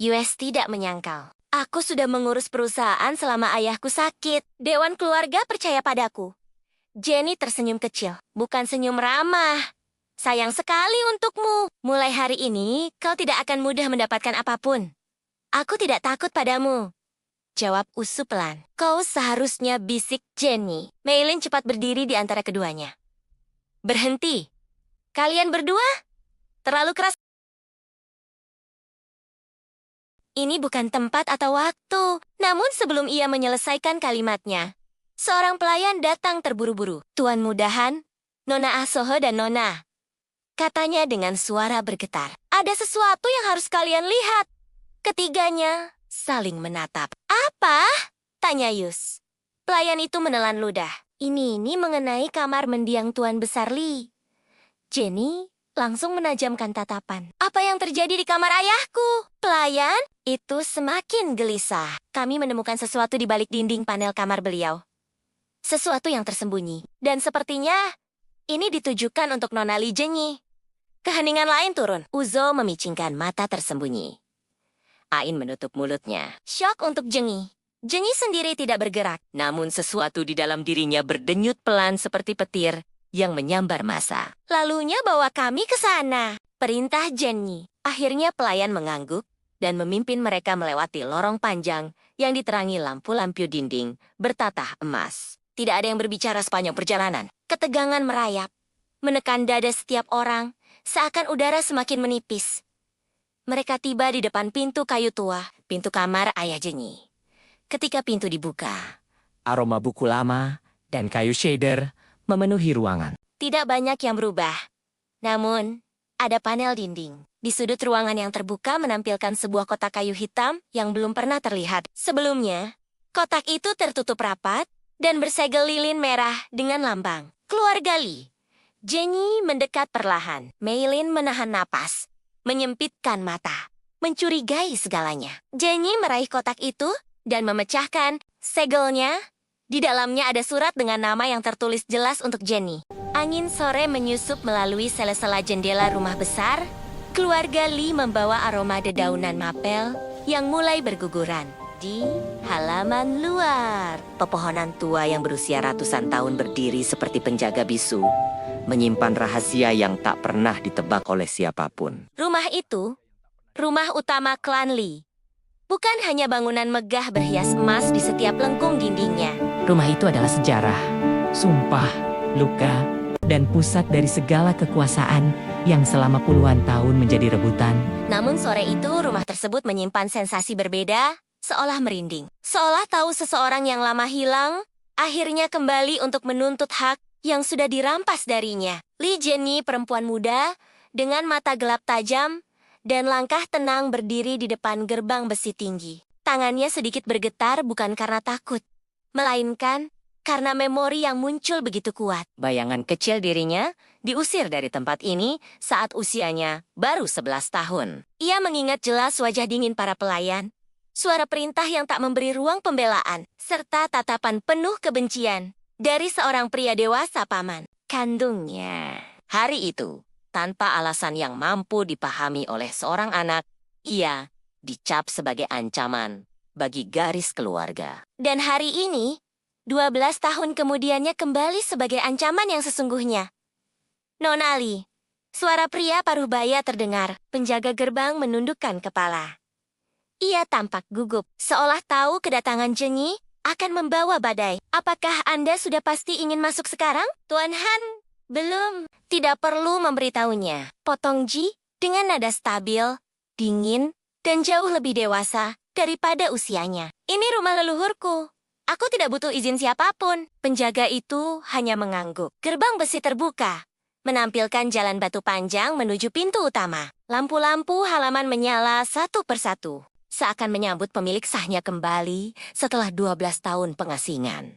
US tidak menyangkal. Aku sudah mengurus perusahaan selama ayahku sakit. Dewan keluarga percaya padaku. Jenny tersenyum kecil, bukan senyum ramah. Sayang sekali untukmu. Mulai hari ini, kau tidak akan mudah mendapatkan apapun. Aku tidak takut padamu. Jawab Usu pelan. Kau seharusnya, bisik Jenny. Maylin cepat berdiri di antara keduanya. Berhenti. Kalian berdua? Terlalu keras. Ini bukan tempat atau waktu. Namun sebelum ia menyelesaikan kalimatnya, seorang pelayan datang terburu-buru. Tuan Mudahan, Nona Asoho dan Nona. Katanya dengan suara bergetar. Ada sesuatu yang harus kalian lihat. Ketiganya saling menatap. Apa? Tanya Yus. Pelayan itu menelan ludah. Ini mengenai kamar mendiang Tuan Besar Lee. Jenny langsung menajamkan tatapan. Apa yang terjadi di kamar ayahku? Pelayan itu semakin gelisah. Kami menemukan sesuatu di balik dinding panel kamar beliau. sesuatu yang tersembunyi. Dan sepertinya ini ditujukan untuk Nona Li Jenyi. Keheningan lain turun. Uzo memicingkan mata tersembunyi. Ain menutup mulutnya. Syok untuk Jenyi. Jenyi sendiri tidak bergerak. Namun sesuatu di dalam dirinya berdenyut pelan seperti petir yang menyambar massa. Lalunya bawa kami ke sana. Perintah Jenyi. Akhirnya pelayan mengangguk dan memimpin mereka melewati lorong panjang yang diterangi lampu-lampu dinding bertatah emas. Tidak ada yang berbicara sepanjang perjalanan. Ketegangan merayap, menekan dada setiap orang, seakan udara semakin menipis. Mereka tiba di depan pintu kayu tua, pintu kamar ayah Jenyi. Ketika pintu dibuka, Aroma buku lama dan kayu shader memenuhi ruangan. tidak banyak yang berubah. Namun, ada panel dinding. Di sudut ruangan yang terbuka menampilkan sebuah kotak kayu hitam yang belum pernah terlihat. Sebelumnya, kotak itu tertutup rapat dan bersegel lilin merah dengan lambang keluarga Li. Jenny mendekat perlahan. Meilin menahan napas, menyempitkan mata, mencurigai segalanya. Jenny meraih kotak itu dan memecahkan segelnya. Di dalamnya ada surat dengan nama yang tertulis jelas untuk Jenny. Angin sore menyusup melalui sela-sela jendela rumah besar. Keluarga Li membawa aroma dedaunan mapel yang mulai berguguran. Di halaman luar, pepohonan tua yang berusia ratusan tahun berdiri seperti penjaga bisu, menyimpan rahasia yang tak pernah ditebak oleh siapapun. Rumah itu, rumah utama klan Li. Bukan hanya bangunan megah berhias emas di setiap lengkung dindingnya. Rumah itu adalah sejarah, sumpah, luka, dan pusat dari segala kekuasaan yang selama puluhan tahun menjadi rebutan. Namun sore itu rumah tersebut menyimpan sensasi berbeda, seolah merinding. Seolah tahu seseorang yang lama hilang, akhirnya kembali untuk menuntut hak yang sudah dirampas darinya. Li Jenny, perempuan muda, dengan mata gelap tajam, dan langkah tenang berdiri di depan gerbang besi tinggi. Tangannya sedikit bergetar bukan karena takut, melainkan karena memori yang muncul begitu kuat. Bayangan kecil dirinya diusir dari tempat ini saat usianya baru 11 tahun. Ia mengingat jelas wajah dingin para pelayan, suara perintah yang tak memberi ruang pembelaan, serta tatapan penuh kebencian dari seorang pria dewasa paman kandungnya. Hari itu, tanpa alasan yang mampu dipahami oleh seorang anak, ia dicap sebagai ancaman bagi garis keluarga. Dan hari ini, 12 tahun kemudiannya kembali sebagai ancaman yang sesungguhnya. Nona Li, suara pria paruh baya terdengar. Penjaga gerbang menundukkan kepala. Ia tampak gugup, seolah tahu kedatangan Jenyi akan membawa badai. Apakah Anda sudah pasti ingin masuk sekarang? Tuan Han, belum. Tidak perlu memberitahunya. Potong Ji dengan nada stabil, dingin, dan jauh lebih dewasa daripada usianya. Ini rumah leluhurku. Aku tidak butuh izin siapapun. Penjaga itu hanya mengangguk. Gerbang besi terbuka, menampilkan jalan batu panjang menuju pintu utama. Lampu-lampu halaman menyala satu persatu, seakan menyambut pemilik sahnya kembali setelah 12 tahun pengasingan.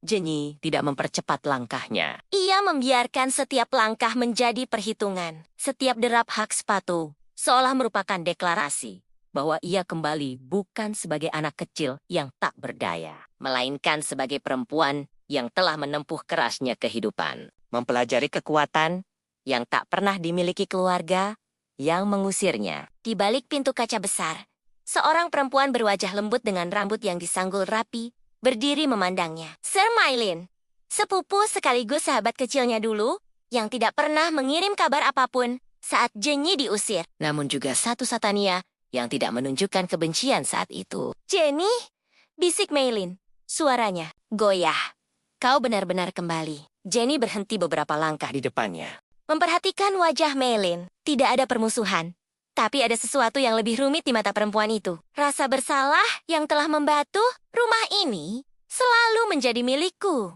Jenyi tidak mempercepat langkahnya. Ia membiarkan setiap langkah menjadi perhitungan. Setiap derap hak sepatu seolah merupakan deklarasi bahwa ia kembali bukan sebagai anak kecil yang tak berdaya, melainkan sebagai perempuan yang telah menempuh kerasnya kehidupan, mempelajari kekuatan yang tak pernah dimiliki keluarga yang mengusirnya. Di balik pintu kaca besar, seorang perempuan berwajah lembut dengan rambut yang disanggul rapi berdiri memandangnya. Sir Meilin, sepupu sekaligus sahabat kecilnya dulu, yang tidak pernah mengirim kabar apapun saat Jenyi diusir. Namun juga satu Satania yang tidak menunjukkan kebencian saat itu. Jenny, bisik Meilin. Suaranya goyah. Kau benar-benar kembali. Jenny berhenti beberapa langkah di depannya, memperhatikan wajah Meilin. Tidak ada permusuhan, tapi ada sesuatu yang lebih rumit di mata perempuan itu. Rasa bersalah yang telah membatu rumah ini selalu menjadi milikku.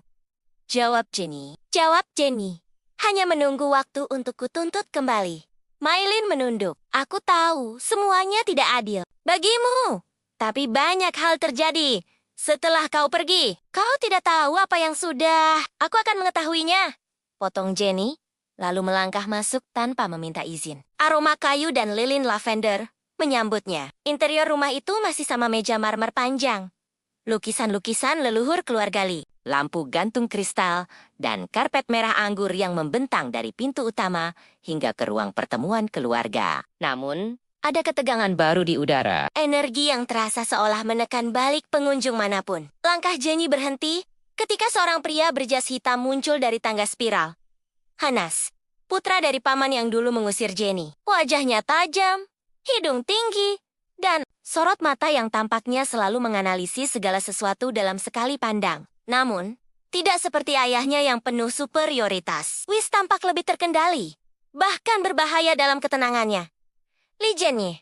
Jawab Jenny. Jawab Jenny. Hanya menunggu waktu untuk kutuntut kembali. Meilin menunduk. Aku tahu semuanya tidak adil bagimu. Tapi banyak hal terjadi setelah kau pergi. Kau tidak tahu apa yang sudah. Aku akan mengetahuinya. Potong Jenny, lalu melangkah masuk tanpa meminta izin. Aroma kayu dan lilin lavender menyambutnya. Interior rumah itu masih sama meja marmer panjang, lukisan-lukisan leluhur keluarga Li. lampu gantung kristal, dan karpet merah anggur yang membentang dari pintu utama hingga ke ruang pertemuan keluarga. Namun, ada ketegangan baru di udara. Energi yang terasa seolah menekan balik pengunjung manapun. Langkah Jenny berhenti ketika seorang pria berjas hitam muncul dari tangga spiral. Hanas, putra dari paman yang dulu mengusir Jenny. Wajahnya tajam, hidung tinggi, dan sorot mata yang tampaknya selalu menganalisis segala sesuatu dalam sekali pandang. Namun, tidak seperti ayahnya yang penuh superioritas. Whis tampak lebih terkendali, bahkan berbahaya dalam ketenangannya. Li Jenny.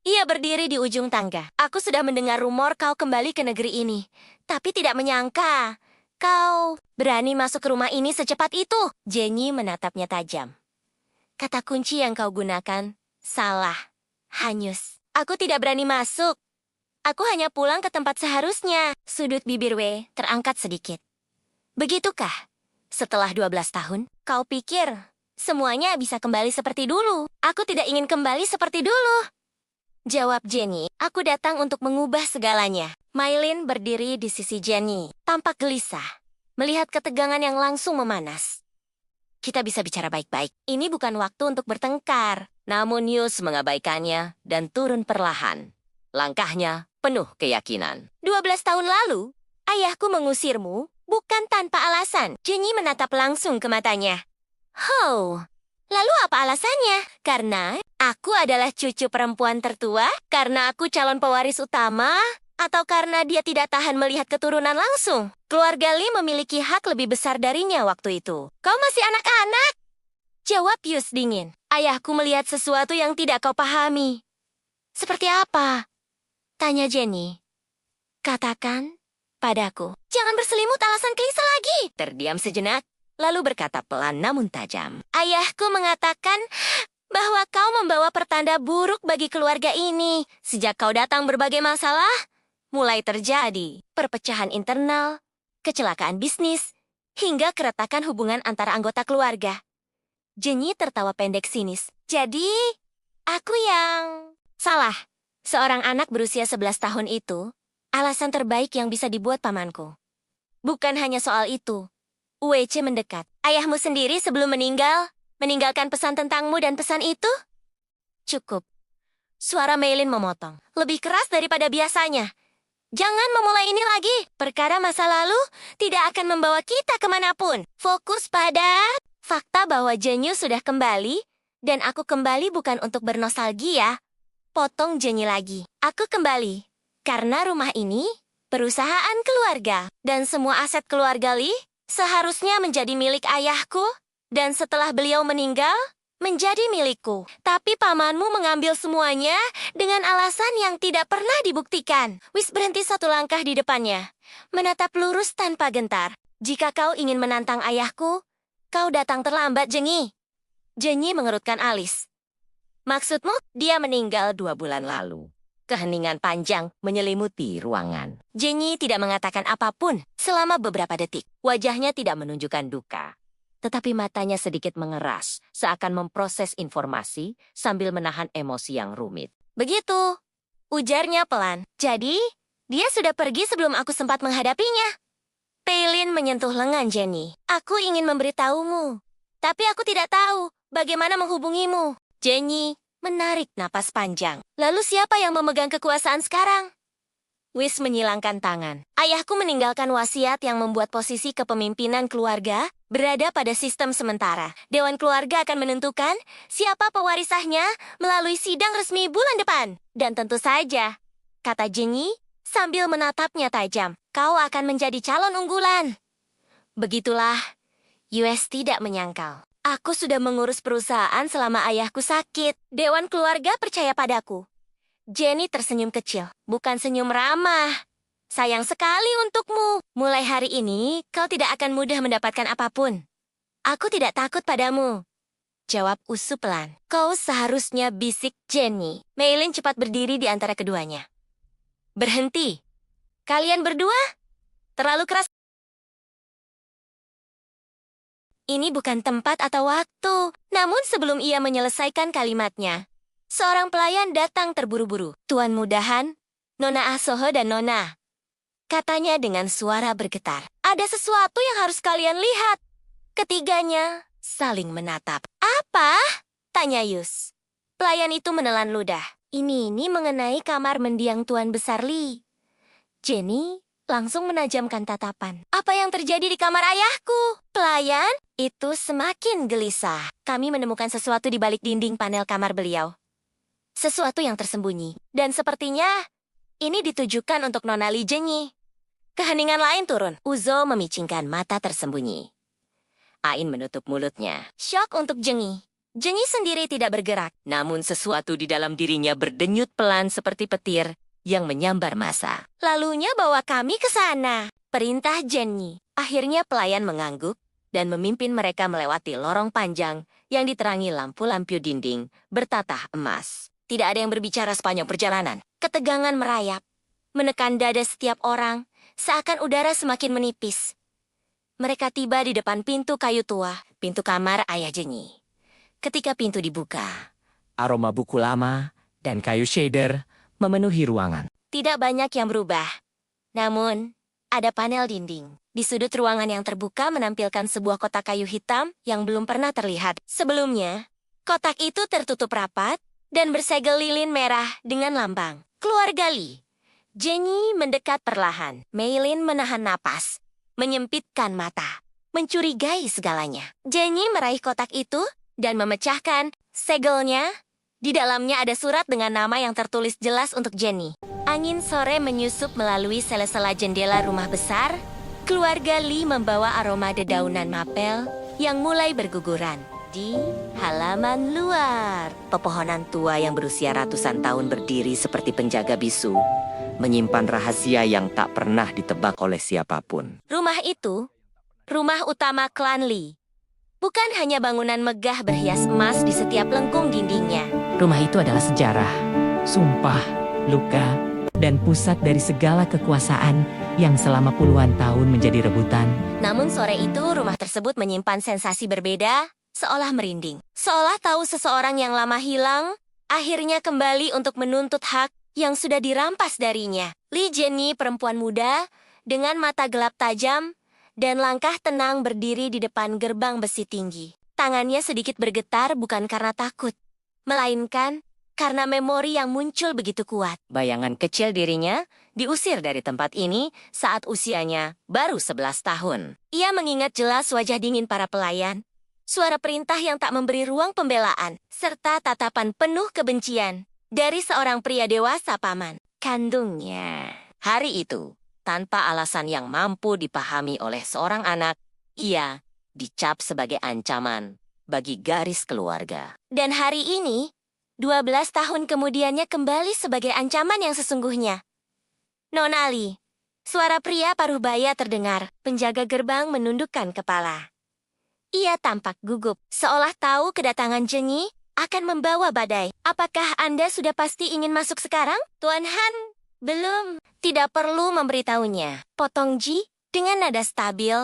Ia berdiri di ujung tangga. Aku sudah mendengar rumor kau kembali ke negeri ini, tapi tidak menyangka kau berani masuk ke rumah ini secepat itu. Jenny menatapnya tajam. Kata kunci yang kau gunakan salah, hanyus. Aku tidak berani masuk. Aku hanya pulang ke tempat seharusnya. Sudut bibir Wei terangkat sedikit. Begitukah? Setelah 12 tahun, kau pikir semuanya bisa kembali seperti dulu? Aku tidak ingin kembali seperti dulu. Jawab Jenny, aku datang untuk mengubah segalanya. Maylin berdiri di sisi Jenny, tampak gelisah, melihat ketegangan yang langsung memanas. Kita bisa bicara baik-baik. Ini bukan waktu untuk bertengkar. Namun Yus mengabaikannya dan turun perlahan. Langkahnya penuh keyakinan. 12 tahun lalu, ayahku mengusirmu bukan tanpa alasan. Jenny menatap langsung ke matanya. Lalu apa alasannya? Karena aku adalah cucu perempuan tertua? Karena aku calon pewaris utama? Atau karena dia tidak tahan melihat keturunan langsung? Keluarga Lee memiliki hak lebih besar darinya waktu itu. Kau masih anak-anak? Jawab Yus dingin. Ayahku melihat sesuatu yang tidak kau pahami. Seperti apa? Tanya Jenny. Katakan padaku. Jangan berselimut alasan klise lagi. Terdiam sejenak, lalu berkata pelan namun tajam. Ayahku mengatakan bahwa kau membawa pertanda buruk bagi keluarga ini. Sejak kau datang berbagai masalah mulai terjadi. Perpecahan internal, kecelakaan bisnis, hingga keretakan hubungan antara anggota keluarga. Jenny tertawa pendek sinis. Jadi, aku yang salah. Seorang anak berusia 11 tahun itu, alasan terbaik yang bisa dibuat pamanku. Bukan hanya soal itu. UEC mendekat. Ayahmu sendiri sebelum meninggalkan pesan tentangmu dan pesan itu? Cukup. Suara Maylin memotong. Lebih keras daripada biasanya. Jangan memulai ini lagi. Perkara masa lalu tidak akan membawa kita kemanapun. Fokus pada fakta bahwa Jenny sudah kembali, dan aku kembali bukan untuk bernostalgia. Potong Jenny lagi. Aku kembali karena rumah ini perusahaan keluarga, dan semua aset keluarga Lee seharusnya menjadi milik ayahku, dan setelah beliau meninggal, menjadi milikku. Tapi pamanmu mengambil semuanya dengan alasan yang tidak pernah dibuktikan. Whis berhenti satu langkah di depannya, menatap lurus tanpa gentar. Jika kau ingin menantang ayahku, kau datang terlambat, Jenny. Jenny mengerutkan alis. Maksudmu, dia meninggal 2 bulan lalu. Keheningan panjang menyelimuti ruangan. Jenny tidak mengatakan apapun selama beberapa detik. Wajahnya tidak menunjukkan duka, tetapi matanya sedikit mengeras, seakan memproses informasi sambil menahan emosi yang rumit. Begitu, ujarnya pelan. Jadi, dia sudah pergi sebelum aku sempat menghadapinya. Paylin menyentuh lengan Jenny. Aku ingin memberitahumu, tapi aku tidak tahu bagaimana menghubungimu. Jenny menarik napas panjang. Lalu siapa yang memegang kekuasaan sekarang? Whis menyilangkan tangan. Ayahku meninggalkan wasiat yang membuat posisi kepemimpinan keluarga berada pada sistem sementara. Dewan keluarga akan menentukan siapa pewarisahnya melalui sidang resmi bulan depan. Dan tentu saja, kata Jenny sambil menatapnya tajam, kau akan menjadi calon unggulan. Begitulah, US tidak menyangkal. Aku sudah mengurus perusahaan selama ayahku sakit. Dewan keluarga percaya padaku. Jenny tersenyum kecil, bukan senyum ramah. Sayang sekali untukmu. Mulai hari ini, kau tidak akan mudah mendapatkan apapun. Aku tidak takut padamu. Jawab Usu pelan. Kau seharusnya, bisik Jenny. Maylin cepat berdiri di antara keduanya. Berhenti. Kalian berdua? Terlalu keras. Ini bukan tempat atau waktu. Namun sebelum ia menyelesaikan kalimatnya, seorang pelayan datang terburu-buru. Tuan Mudahan, Nona Asoho dan Nona. Katanya dengan suara bergetar. Ada sesuatu yang harus kalian lihat. Ketiganya saling menatap. Apa? Tanya Yus. Pelayan itu menelan ludah. Ini mengenai kamar mendiang Tuan Besar Li. Jenny langsung menajamkan tatapan. Apa yang terjadi di kamar ayahku? Pelayan itu semakin gelisah. Kami menemukan sesuatu di balik dinding panel kamar beliau. Sesuatu yang tersembunyi. Dan sepertinya ini ditujukan untuk Nona Li Jenny. Keheningan lain turun. Uzo memicingkan mata tersembunyi. Ain menutup mulutnya. Syok untuk Jenny. Jenny sendiri tidak bergerak. Namun sesuatu di dalam dirinya berdenyut pelan seperti petir yang menyambar massa. Lalunya bawa kami ke sana. Perintah Jenny. Akhirnya pelayan mengangguk dan memimpin mereka melewati lorong panjang yang diterangi lampu-lampu dinding bertatah emas. Tidak ada yang berbicara sepanjang perjalanan. Ketegangan merayap, menekan dada setiap orang, seakan udara semakin menipis. Mereka tiba di depan pintu kayu tua, pintu kamar ayah Jenny. Ketika pintu dibuka, Aroma buku lama dan kayu shader memenuhi ruangan. tidak banyak yang berubah. Namun, ada panel dinding. Di sudut ruangan yang terbuka menampilkan sebuah kotak kayu hitam yang belum pernah terlihat. Sebelumnya, kotak itu tertutup rapat dan bersegel lilin merah dengan lambang keluarga Li. Jenny mendekat perlahan. Meilin menahan napas, menyempitkan mata, mencurigai segalanya. Jenny meraih kotak itu dan memecahkan segelnya. Di dalamnya ada surat dengan nama yang tertulis jelas untuk Jenny. Angin sore menyusup melalui sela-sela jendela rumah besar. Keluarga Li membawa aroma dedaunan mapel yang mulai berguguran. Di halaman luar, pepohonan tua yang berusia ratusan tahun berdiri seperti penjaga bisu, menyimpan rahasia yang tak pernah ditebak oleh siapapun. Rumah itu, rumah utama klan Li. Bukan hanya bangunan megah berhias emas di setiap lengkung dindingnya. Rumah itu adalah sejarah, sumpah, luka, dan pusat dari segala kekuasaan yang selama puluhan tahun menjadi rebutan. Namun sore itu rumah tersebut menyimpan sensasi berbeda, seolah merinding. Seolah tahu seseorang yang lama hilang, akhirnya kembali untuk menuntut hak yang sudah dirampas darinya. Li Jenny, perempuan muda, dengan mata gelap tajam, dan langkah tenang berdiri di depan gerbang besi tinggi. Tangannya sedikit bergetar bukan karena takut, melainkan karena memori yang muncul begitu kuat. Bayangan kecil dirinya diusir dari tempat ini saat usianya baru 11 tahun. Ia mengingat jelas wajah dingin para pelayan, suara perintah yang tak memberi ruang pembelaan, serta tatapan penuh kebencian dari seorang pria dewasa paman kandungnya. Hari itu, tanpa alasan yang mampu dipahami oleh seorang anak, ia dicap sebagai ancaman bagi garis keluarga. Dan hari ini, 12 tahun kemudiannya kembali sebagai ancaman yang sesungguhnya. Nona Li, suara pria paruh baya terdengar. Penjaga gerbang menundukkan kepala. Ia tampak gugup, seolah tahu kedatangan Jenny akan membawa badai. Apakah Anda sudah pasti ingin masuk sekarang? Tuan Han, belum. Tidak perlu memberitahunya. Potong Ji dengan nada stabil,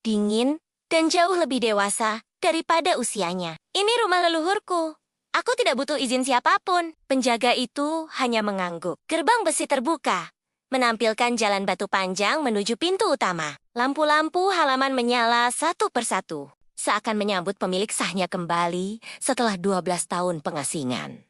dingin, dan jauh lebih dewasa daripada usianya. Ini rumah leluhurku. Aku tidak butuh izin siapapun. Penjaga itu hanya mengangguk. Gerbang besi terbuka, menampilkan jalan batu panjang menuju pintu utama. Lampu-lampu halaman menyala satu persatu, seakan menyambut pemilik sahnya kembali setelah 12 tahun pengasingan.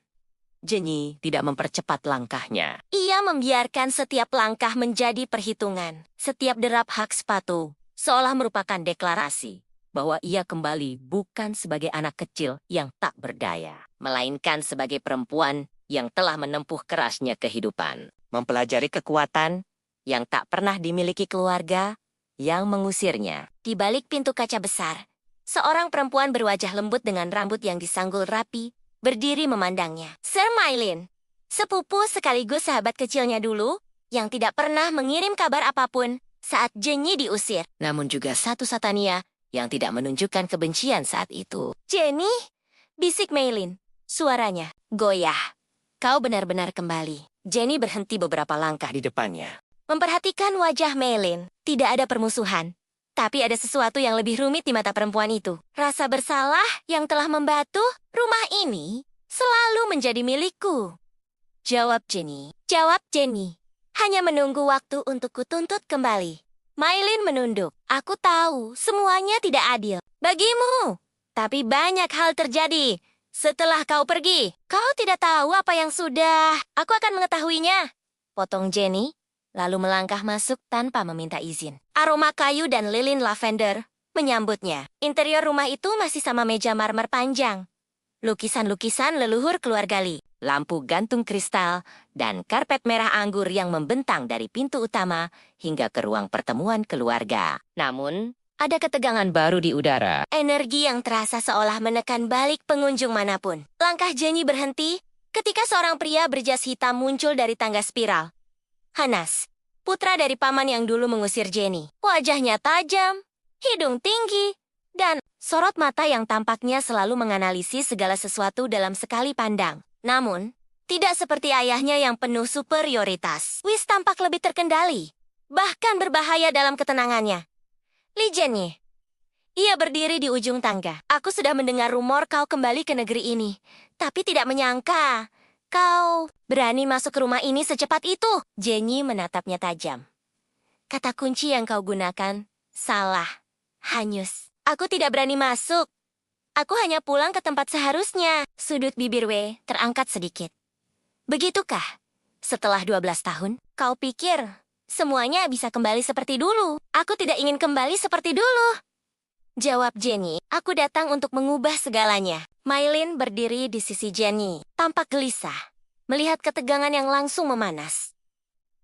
Jenny tidak mempercepat langkahnya. Ia membiarkan setiap langkah menjadi perhitungan. Setiap derap hak sepatu seolah merupakan deklarasi bahwa ia kembali bukan sebagai anak kecil yang tak berdaya, melainkan sebagai perempuan yang telah menempuh kerasnya kehidupan. Mempelajari kekuatan yang tak pernah dimiliki keluarga yang mengusirnya. Di balik pintu kaca besar, seorang perempuan berwajah lembut dengan rambut yang disanggul rapi berdiri memandangnya. Sir Meilin, sepupu sekaligus sahabat kecilnya dulu, yang tidak pernah mengirim kabar apapun saat Jenny diusir. Namun juga satu Satania yang tidak menunjukkan kebencian saat itu. Jenny, bisik Meilin. Suaranya goyah. Kau benar-benar kembali. Jenny berhenti beberapa langkah di depannya. Memperhatikan wajah Meilin, tidak ada permusuhan. Tapi ada sesuatu yang lebih rumit di mata perempuan itu. Rasa bersalah yang telah membatu rumah ini selalu menjadi milikku. Jawab Jenny. Jawab Jenny. Hanya menunggu waktu untuk kutuntut kembali. Mailin menunduk. Aku tahu semuanya tidak adil bagimu. Tapi banyak hal terjadi setelah kau pergi. Kau tidak tahu apa yang sudah. Aku akan mengetahuinya. Potong Jenny, lalu melangkah masuk tanpa meminta izin. Aroma kayu dan lilin lavender menyambutnya. Interior rumah itu masih sama meja marmer panjang. Lukisan-lukisan leluhur keluarga Lee, lampu gantung kristal, dan karpet merah anggur yang membentang dari pintu utama hingga ke ruang pertemuan keluarga. Namun, ada ketegangan baru di udara. Energi yang terasa seolah menekan balik pengunjung manapun. Langkah Jenny berhenti ketika seorang pria berjas hitam muncul dari tangga spiral. Hanas, putra dari paman yang dulu mengusir Jenny. Wajahnya tajam, hidung tinggi, dan sorot mata yang tampaknya selalu menganalisis segala sesuatu dalam sekali pandang. Namun, tidak seperti ayahnya yang penuh superioritas. Whis tampak lebih terkendali, bahkan berbahaya dalam ketenangannya. Li Jenny. Ia berdiri di ujung tangga. Aku sudah mendengar rumor kau kembali ke negeri ini, tapi tidak menyangka kau berani masuk ke rumah ini secepat itu. Jenny menatapnya tajam. Kata kunci yang kau gunakan salah, hanyus. Aku tidak berani masuk. Aku hanya pulang ke tempat seharusnya. Sudut bibir Wei terangkat sedikit. Begitukah? Setelah 12 tahun, kau pikir semuanya bisa kembali seperti dulu? Aku tidak ingin kembali seperti dulu. Jawab Jenny, aku datang untuk mengubah segalanya. Mailin berdiri di sisi Jenny, tampak gelisah, melihat ketegangan yang langsung memanas.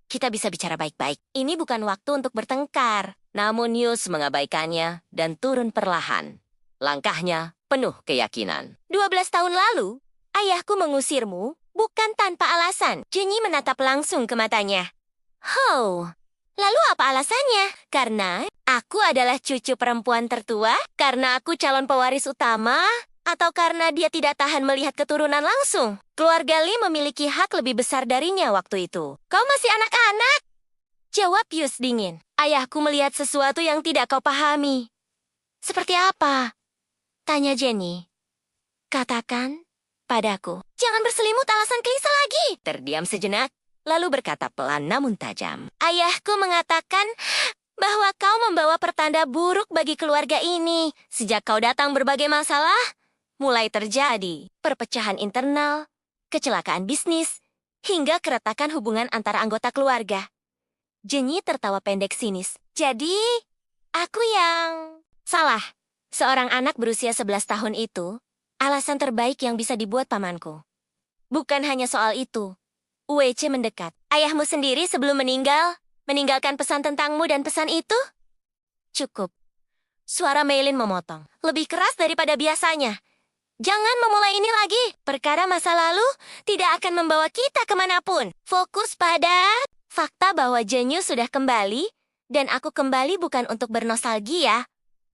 Kita bisa bicara baik-baik. Ini bukan waktu untuk bertengkar. Namun Yus mengabaikannya dan turun perlahan. Langkahnya penuh keyakinan. 12 tahun lalu, ayahku mengusirmu bukan tanpa alasan. Jenny menatap langsung ke matanya. Oh, lalu apa alasannya? Karena aku adalah cucu perempuan tertua? Karena aku calon pewaris utama? Atau karena dia tidak tahan melihat keturunan langsung? Keluarga Lee memiliki hak lebih besar darinya waktu itu. Kau masih anak-anak? Jawab Yus dingin. Ayahku melihat sesuatu yang tidak kau pahami. Seperti apa? Tanya Jenny. Katakan padaku. Jangan berselimut alasan klise lagi. Terdiam sejenak, lalu berkata pelan namun tajam. Ayahku mengatakan bahwa kau membawa pertanda buruk bagi keluarga ini. Sejak kau datang berbagai masalah mulai terjadi. Perpecahan internal, kecelakaan bisnis, hingga keretakan hubungan antara anggota keluarga. Jenny tertawa pendek sinis. Jadi, aku yang salah. Seorang anak berusia 11 tahun itu, alasan terbaik yang bisa dibuat pamanku. Bukan hanya soal itu. UEC mendekat. Ayahmu sendiri sebelum meninggalkan pesan tentangmu dan pesan itu? Cukup. Suara Mailin memotong. Lebih keras daripada biasanya. Jangan memulai ini lagi. Perkara masa lalu tidak akan membawa kita kemanapun. Fokus pada fakta bahwa Jenny sudah kembali, dan aku kembali bukan untuk bernostalgia.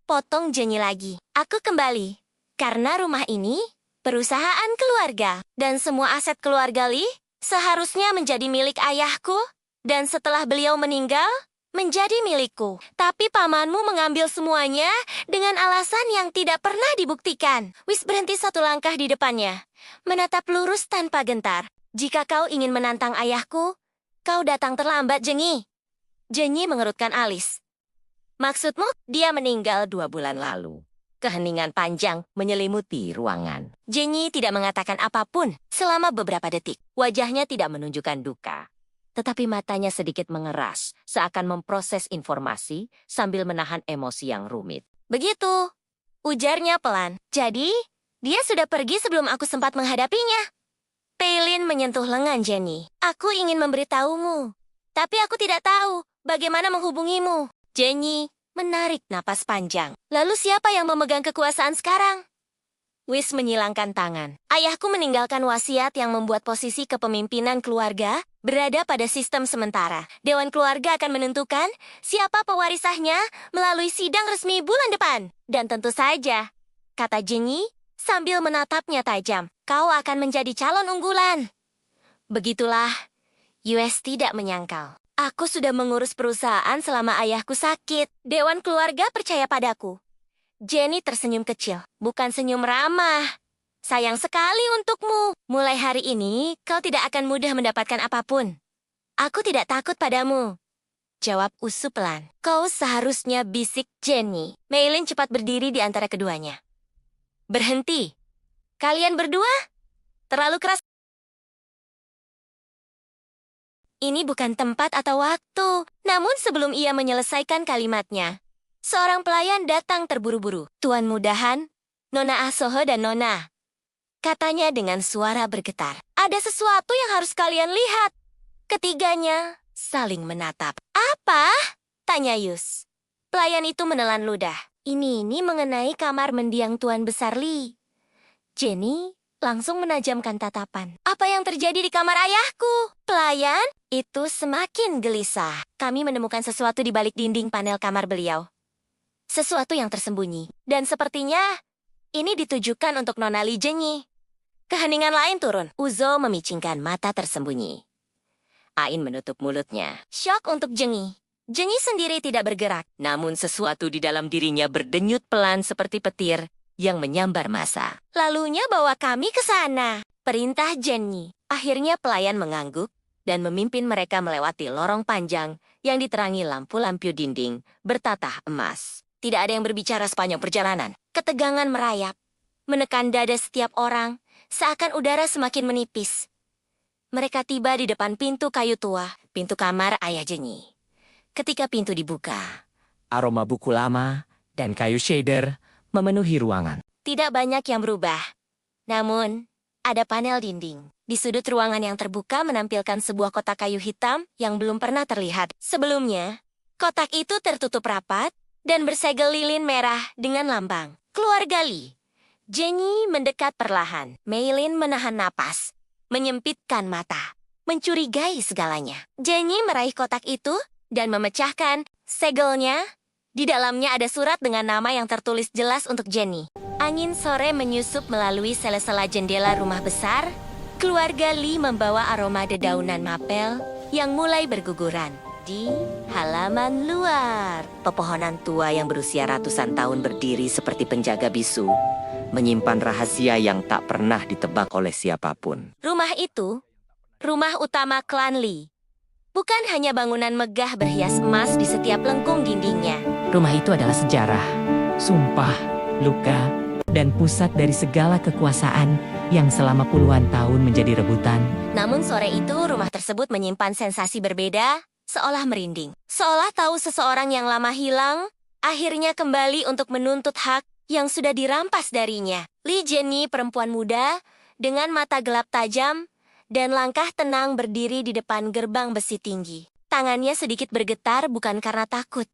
Potong Jenny lagi. Aku kembali karena rumah ini perusahaan keluarga, dan semua aset keluarga Lee seharusnya menjadi milik ayahku, dan setelah beliau meninggal, menjadi milikku. Tapi pamanmu mengambil semuanya dengan alasan yang tidak pernah dibuktikan. Whis berhenti satu langkah di depannya, menatap lurus tanpa gentar. Jika kau ingin menantang ayahku, kau datang terlambat, Jenny. Jenny mengerutkan alis. Maksudmu, dia meninggal 2 bulan lalu. Keheningan panjang menyelimuti ruangan. Jenny tidak mengatakan apapun selama beberapa detik. Wajahnya tidak menunjukkan duka, tetapi matanya sedikit mengeras, seakan memproses informasi sambil menahan emosi yang rumit. Begitu, ujarnya pelan. Jadi, dia sudah pergi sebelum aku sempat menghadapinya. Paylin menyentuh lengan Jenny. Aku ingin memberitahumu, tapi aku tidak tahu bagaimana menghubungimu. Jenny menarik napas panjang. Lalu siapa yang memegang kekuasaan sekarang? Whis menyilangkan tangan. Ayahku meninggalkan wasiat yang membuat posisi kepemimpinan keluarga berada pada sistem sementara. Dewan keluarga akan menentukan siapa pewarisahnya melalui sidang resmi bulan depan. Dan tentu saja, kata Jenny sambil menatapnya tajam, kau akan menjadi calon unggulan. Begitulah, US tidak menyangkal. Aku sudah mengurus perusahaan selama ayahku sakit. Dewan keluarga percaya padaku. Jenny tersenyum kecil, bukan senyum ramah. Sayang sekali untukmu. Mulai hari ini, kau tidak akan mudah mendapatkan apapun. Aku tidak takut padamu. Jawab Usu pelan. Kau seharusnya, bisik Jenny. Meilin cepat berdiri di antara keduanya. Berhenti. Kalian berdua? Terlalu keras. Ini bukan tempat atau waktu. Namun sebelum ia menyelesaikan kalimatnya, seorang pelayan datang terburu-buru. Tuan Mudahan, Nona Asoho dan Nona. Katanya dengan suara bergetar. Ada sesuatu yang harus kalian lihat. Ketiganya saling menatap. Apa? Tanya Yus. Pelayan itu menelan ludah. Ini mengenai kamar mendiang Tuan Besar Li. Jenny langsung menajamkan tatapan. Apa yang terjadi di kamar ayahku? Pelayan itu semakin gelisah. Kami menemukan sesuatu di balik dinding panel kamar beliau. Sesuatu yang tersembunyi. Dan sepertinya ini ditujukan untuk Nona Li Jenny. Keheningan lain turun. Uzo memicingkan mata tersembunyi. Ain menutup mulutnya. Syok untuk Jenny. Jenny sendiri tidak bergerak. Namun sesuatu di dalam dirinya berdenyut pelan seperti petir yang menyambar massa. Lalunya bawa kami ke sana. Perintah Jenny. Akhirnya pelayan mengangguk dan memimpin mereka melewati lorong panjang yang diterangi lampu-lampu dinding bertatah emas. Tidak ada yang berbicara sepanjang perjalanan. Ketegangan merayap, menekan dada setiap orang, seakan udara semakin menipis. Mereka tiba di depan pintu kayu tua, pintu kamar ayah Jenny. Ketika pintu dibuka, Aroma buku lama dan kayu shader memenuhi ruangan. tidak banyak yang berubah. Namun, ada panel dinding. Di sudut ruangan yang terbuka menampilkan sebuah kotak kayu hitam yang belum pernah terlihat. Sebelumnya, kotak itu tertutup rapat dan bersegel lilin merah dengan lambang Keluarga Li. Jenny mendekat perlahan. Meilin menahan napas, menyempitkan mata, mencurigai segalanya. Jenny meraih kotak itu dan memecahkan segelnya. Di dalamnya ada surat dengan nama yang tertulis jelas untuk Jenny. Angin sore menyusup melalui sela-sela jendela rumah besar. Keluarga Li membawa aroma dedaunan mapel yang mulai berguguran. Di halaman luar, pepohonan tua yang berusia ratusan tahun berdiri seperti penjaga bisu, menyimpan rahasia yang tak pernah ditebak oleh siapapun. Rumah itu, rumah utama klan Li. Bukan hanya bangunan megah berhias emas di setiap lengkung dindingnya. Rumah itu adalah sejarah, sumpah, luka, dan pusat dari segala kekuasaan yang selama puluhan tahun menjadi rebutan. Namun sore itu rumah tersebut menyimpan sensasi berbeda, seolah merinding. Seolah tahu seseorang yang lama hilang, akhirnya kembali untuk menuntut hak yang sudah dirampas darinya. Li Jenny, perempuan muda, dengan mata gelap tajam, dan langkah tenang berdiri di depan gerbang besi tinggi. Tangannya sedikit bergetar bukan karena takut,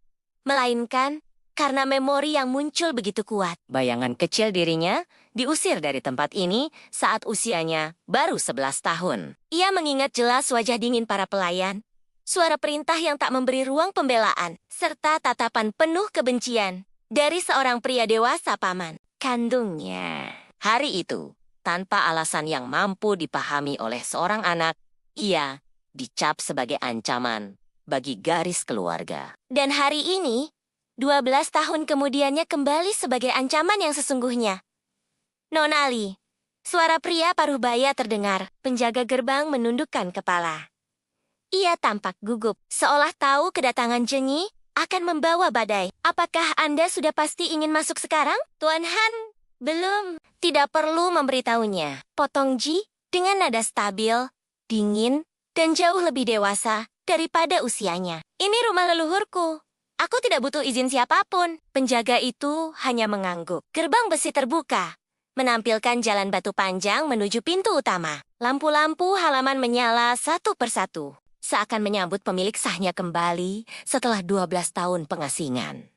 melainkan karena memori yang muncul begitu kuat. Bayangan kecil dirinya diusir dari tempat ini saat usianya baru 11 tahun. Ia mengingat jelas wajah dingin para pelayan, suara perintah yang tak memberi ruang pembelaan, serta tatapan penuh kebencian dari seorang pria dewasa paman kandungnya. Hari itu, tanpa alasan yang mampu dipahami oleh seorang anak, ia dicap sebagai ancaman bagi garis keluarga. Dan hari ini, 12 tahun kemudiannya kembali sebagai ancaman yang sesungguhnya. Nona Li, suara pria paruh baya terdengar. Penjaga gerbang menundukkan kepala. Ia tampak gugup, seolah tahu kedatangan Jenny akan membawa badai. Apakah Anda sudah pasti ingin masuk sekarang? Tuan Han, belum. Tidak perlu memberitahunya. Potong Ji dengan nada stabil, dingin, dan jauh lebih dewasa daripada usianya. Ini rumah leluhurku. Aku tidak butuh izin siapapun. Penjaga itu hanya mengangguk. Gerbang besi terbuka, menampilkan jalan batu panjang menuju pintu utama. Lampu-lampu halaman menyala satu persatu, seakan menyambut pemilik sahnya kembali setelah 12 tahun pengasingan.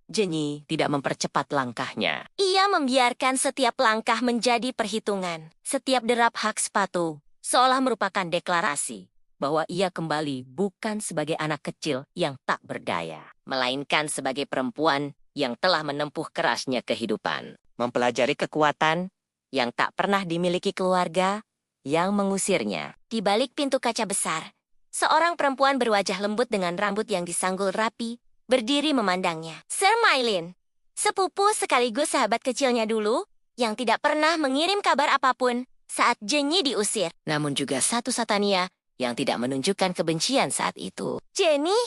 Jenny tidak mempercepat langkahnya. Ia membiarkan setiap langkah menjadi perhitungan. Setiap derap hak sepatu seolah merupakan deklarasi bahwa ia kembali bukan sebagai anak kecil yang tak berdaya, melainkan sebagai perempuan yang telah menempuh kerasnya kehidupan, mempelajari kekuatan yang tak pernah dimiliki keluarga yang mengusirnya. Di balik pintu kaca besar, seorang perempuan berwajah lembut dengan rambut yang disanggul rapi berdiri memandangnya. Sir Meilin, sepupu sekaligus sahabat kecilnya dulu, yang tidak pernah mengirim kabar apapun saat Jenny diusir. Namun juga satu Satania yang tidak menunjukkan kebencian saat itu. Jenny,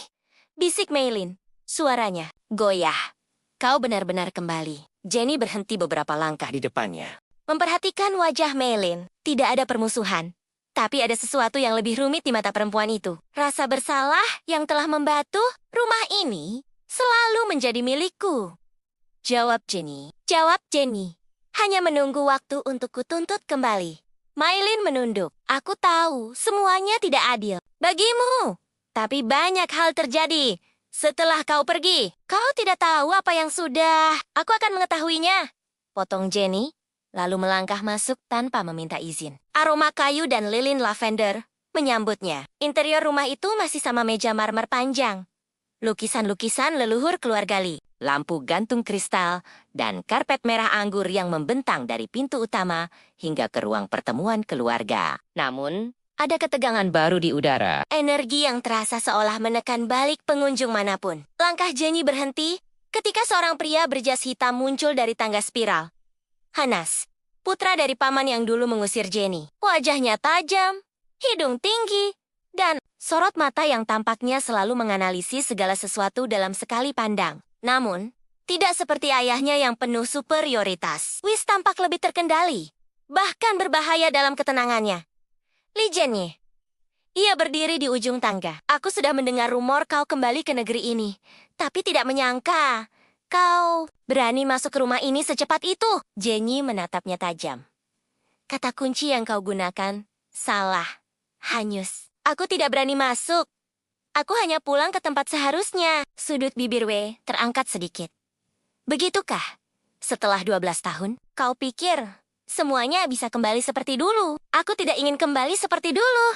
Bisik Meilin. Suaranya goyah. Kau benar-benar kembali. Jenny berhenti beberapa langkah di depannya. Memperhatikan wajah Meilin. Tidak ada permusuhan. Tapi ada sesuatu yang lebih rumit di mata perempuan itu. Rasa bersalah yang telah membatu rumah ini selalu menjadi milikku. Jawab Jenny. Jawab Jenny. Hanya menunggu waktu untuk kutuntut kembali. Meilin menunduk. Aku tahu semuanya tidak adil bagimu. Tapi banyak hal terjadi setelah kau pergi. Kau tidak tahu apa yang sudah. Aku akan mengetahuinya. Potong Jenny, lalu melangkah masuk tanpa meminta izin. Aroma kayu dan lilin lavender menyambutnya. Interior rumah itu masih sama meja marmer panjang. Lukisan-lukisan leluhur keluarga Lee, lampu gantung kristal, dan karpet merah anggur yang membentang dari pintu utama hingga ke ruang pertemuan keluarga. Namun, ada ketegangan baru di udara. Energi yang terasa seolah menekan balik pengunjung manapun. Langkah Jenny berhenti ketika seorang pria berjas hitam muncul dari tangga spiral. Hanas, putra dari paman yang dulu mengusir Jenny. Wajahnya tajam, hidung tinggi, dan sorot mata yang tampaknya selalu menganalisis segala sesuatu dalam sekali pandang. Namun, tidak seperti ayahnya yang penuh superioritas. Whis tampak lebih terkendali, bahkan berbahaya dalam ketenangannya. Li Jianye. Ia berdiri di ujung tangga. Aku sudah mendengar rumor kau kembali ke negeri ini, tapi tidak menyangka kau berani masuk ke rumah ini secepat itu. Jenny menatapnya tajam. Kata kunci yang kau gunakan salah, hanyus. Aku tidak berani masuk. Aku hanya pulang ke tempat seharusnya. Sudut bibir Wei terangkat sedikit. Begitukah? Setelah 12 tahun, kau pikir semuanya bisa kembali seperti dulu? Aku tidak ingin kembali seperti dulu.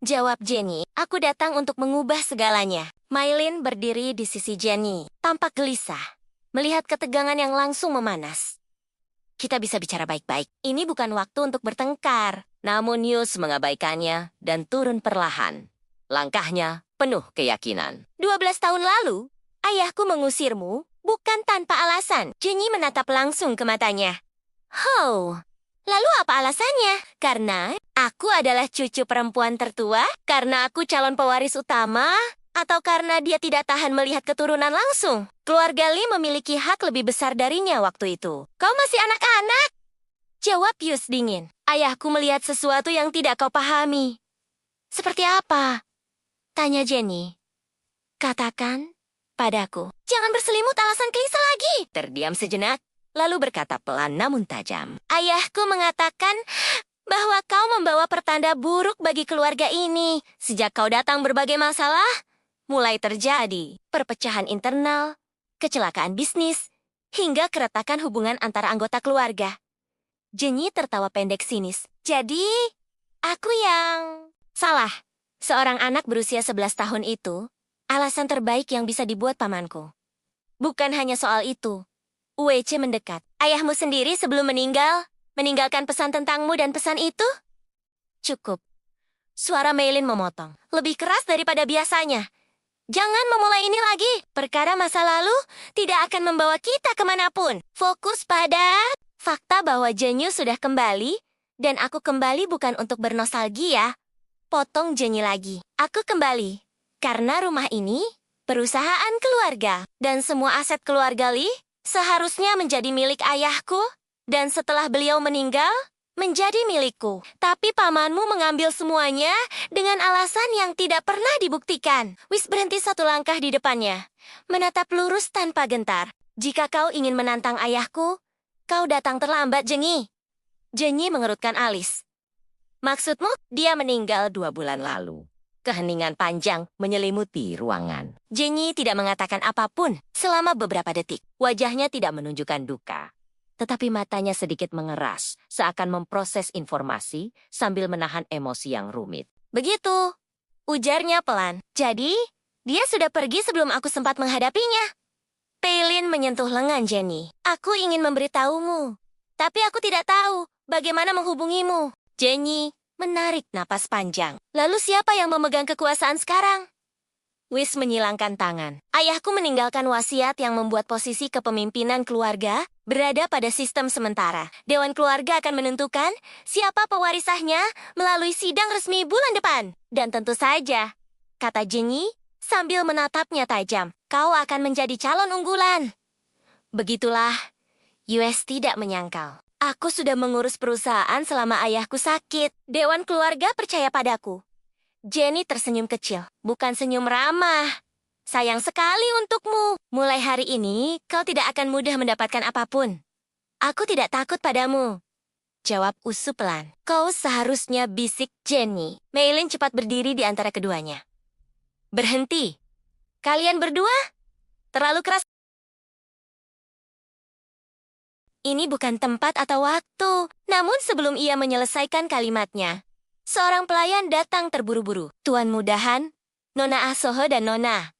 Jawab Jenny, aku datang untuk mengubah segalanya. Meilin berdiri di sisi Jenny, tampak gelisah, melihat ketegangan yang langsung memanas. Kita bisa bicara baik-baik. Ini bukan waktu untuk bertengkar. Namun Yus mengabaikannya dan turun perlahan. Langkahnya penuh keyakinan. 12 tahun lalu, ayahku mengusirmu bukan tanpa alasan. Jenny menatap langsung ke matanya. Oh, lalu apa alasannya? Karena aku adalah cucu perempuan tertua? Karena aku calon pewaris utama? Atau karena dia tidak tahan melihat keturunan langsung? Keluarga Lee memiliki hak lebih besar darinya waktu itu. Kau masih anak-anak? Jawab Yus dingin. Ayahku melihat sesuatu yang tidak kau pahami. Seperti apa? Tanya Jenny. Katakan padaku. Jangan berselimut alasan klise lagi. Terdiam sejenak, lalu berkata pelan namun tajam. Ayahku mengatakan bahwa kau membawa pertanda buruk bagi keluarga ini. Sejak kau datang berbagai masalah, mulai terjadi perpecahan internal, kecelakaan bisnis, hingga keretakan hubungan antara anggota keluarga. Jenny tertawa pendek sinis. Jadi, aku yang salah. Seorang anak berusia 11 tahun itu, alasan terbaik yang bisa dibuat pamanku. Bukan hanya soal itu. Uece mendekat. Ayahmu sendiri sebelum meninggalkan pesan tentangmu dan pesan itu? Cukup. Suara Meilin memotong. Lebih keras daripada biasanya. Jangan memulai ini lagi. Perkara masa lalu tidak akan membawa kita kemanapun. Fokus pada fakta bahwa Jenny sudah kembali, dan aku kembali bukan untuk bernostalgia. Potong Jenny lagi. Aku kembali karena rumah ini perusahaan keluarga, dan semua aset keluarga Lee seharusnya menjadi milik ayahku, dan setelah beliau meninggal, menjadi milikku. Tapi pamanmu mengambil semuanya dengan alasan yang tidak pernah dibuktikan. Whis berhenti satu langkah di depannya, menatap lurus tanpa gentar. Jika kau ingin menantang ayahku, kau datang terlambat, Jenny. Jenny mengerutkan alis. Maksudmu, dia meninggal 2 bulan lalu. Keheningan panjang menyelimuti ruangan. Jenny tidak mengatakan apapun selama beberapa detik. Wajahnya tidak menunjukkan duka, tetapi matanya sedikit mengeras, seakan memproses informasi sambil menahan emosi yang rumit. Begitu, ujarnya pelan. Jadi, dia sudah pergi sebelum aku sempat menghadapinya. Peilin menyentuh lengan Jenny. Aku ingin memberitahumu, tapi aku tidak tahu bagaimana menghubungimu. Jenny menarik napas panjang. Lalu siapa yang memegang kekuasaan sekarang? Whis menyilangkan tangan. Ayahku meninggalkan wasiat yang membuat posisi kepemimpinan keluarga berada pada sistem sementara. Dewan keluarga akan menentukan siapa pewarisahnya melalui sidang resmi bulan depan. Dan tentu saja, kata Jenny, sambil menatapnya tajam. Kau akan menjadi calon unggulan. Begitulah, US tidak menyangkal. Aku sudah mengurus perusahaan selama ayahku sakit. Dewan keluarga percaya padaku. Jenny tersenyum kecil, bukan senyum ramah. Sayang sekali untukmu. Mulai hari ini, kau tidak akan mudah mendapatkan apapun. Aku tidak takut padamu. Jawab Usu pelan. Kau seharusnya, bisik Jenny. Maylin cepat berdiri di antara keduanya. Berhenti. Kalian berdua? Terlalu keras. Ini bukan tempat atau waktu. Namun sebelum ia menyelesaikan kalimatnya, seorang pelayan datang terburu-buru. Tuan Mudahan, Nona Asoho dan Nona.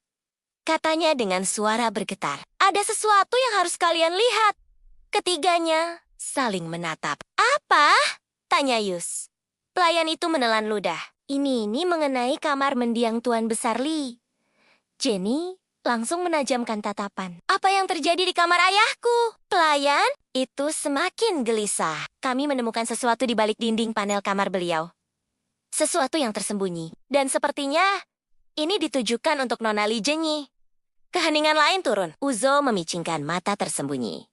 Katanya dengan suara bergetar. Ada sesuatu yang harus kalian lihat. Ketiganya saling menatap. Apa? Tanya Yus. Pelayan itu menelan ludah. Ini mengenai kamar mendiang Tuan Besar Lee. Jenny langsung menajamkan tatapan. Apa yang terjadi di kamar ayahku? Pelayan itu semakin gelisah. Kami menemukan sesuatu di balik dinding panel kamar beliau. Sesuatu yang tersembunyi. Dan sepertinya ini ditujukan untuk Nona Lee Jenny. Keheningan lain turun. Uzo memicingkan mata tersembunyi.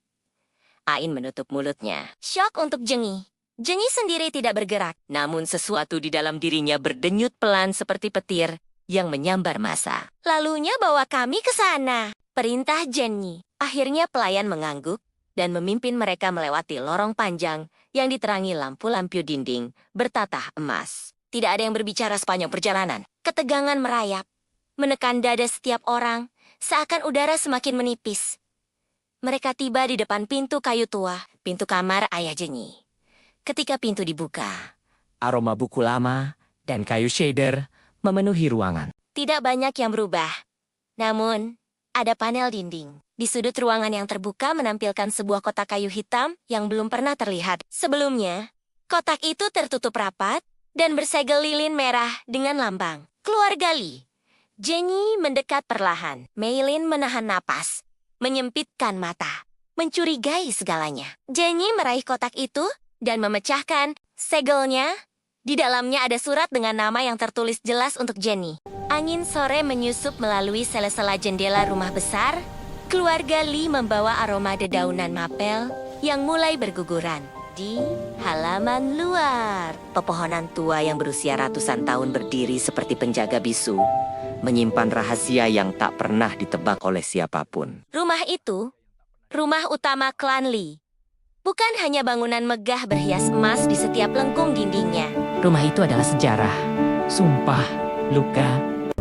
Ain menutup mulutnya. Syok untuk Jenny. Jenny sendiri tidak bergerak. Namun sesuatu di dalam dirinya berdenyut pelan seperti petir yang menyambar masa. Lalunya bawa kami ke sana. Perintah Jenny. Akhirnya pelayan mengangguk dan memimpin mereka melewati lorong panjang yang diterangi lampu-lampu dinding bertatah emas. Tidak ada yang berbicara sepanjang perjalanan. Ketegangan merayap, menekan dada setiap orang, seakan udara semakin menipis. Mereka tiba di depan pintu kayu tua, pintu kamar ayah Jenny. Ketika pintu dibuka, Aroma buku lama dan kayu shader memenuhi ruangan. tidak banyak yang berubah. Namun, ada panel dinding. Di sudut ruangan yang terbuka menampilkan sebuah kotak kayu hitam yang belum pernah terlihat. Sebelumnya, kotak itu tertutup rapat dan bersegel lilin merah dengan lambang Keluarga Lee. Jenny mendekat perlahan. Maylin menahan napas, menyempitkan mata, mencurigai segalanya. Jenny meraih kotak itu dan memecahkan segelnya. Di dalamnya ada surat dengan nama yang tertulis jelas untuk Jenny. Angin sore menyusup melalui sela-sela jendela rumah besar. Keluarga Lee membawa aroma dedaunan mapel yang mulai berguguran. Di halaman luar, pepohonan tua yang berusia ratusan tahun berdiri seperti penjaga bisu, menyimpan rahasia yang tak pernah ditebak oleh siapapun. Rumah itu, rumah utama klan Lee. Bukan hanya bangunan megah berhias emas di setiap lengkung dindingnya. Rumah itu adalah sejarah, sumpah, luka,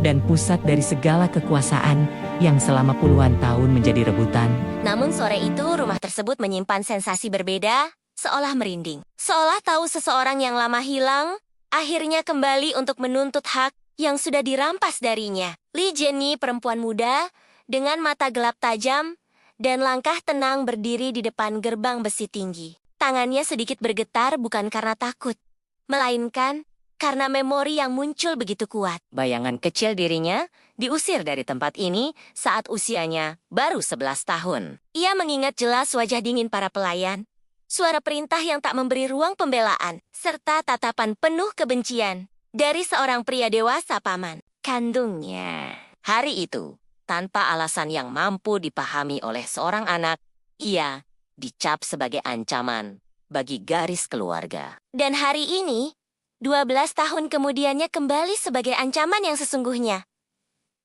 dan pusat dari segala kekuasaan yang selama puluhan tahun menjadi rebutan. Namun sore itu rumah tersebut menyimpan sensasi berbeda, seolah merinding. Seolah tahu seseorang yang lama hilang, akhirnya kembali untuk menuntut hak yang sudah dirampas darinya. Lee Jenny, perempuan muda, dengan mata gelap tajam, dan langkah tenang berdiri di depan gerbang besi tinggi. Tangannya sedikit bergetar bukan karena takut, melainkan karena memori yang muncul begitu kuat. Bayangan kecil dirinya diusir dari tempat ini saat usianya baru 11 tahun. Ia mengingat jelas wajah dingin para pelayan, suara perintah yang tak memberi ruang pembelaan, serta tatapan penuh kebencian dari seorang pria dewasa paman kandungnya. Hari itu, tanpa alasan yang mampu dipahami oleh seorang anak, ia dicap sebagai ancaman bagi garis keluarga. Dan hari ini, 12 tahun kemudiannya kembali sebagai ancaman yang sesungguhnya.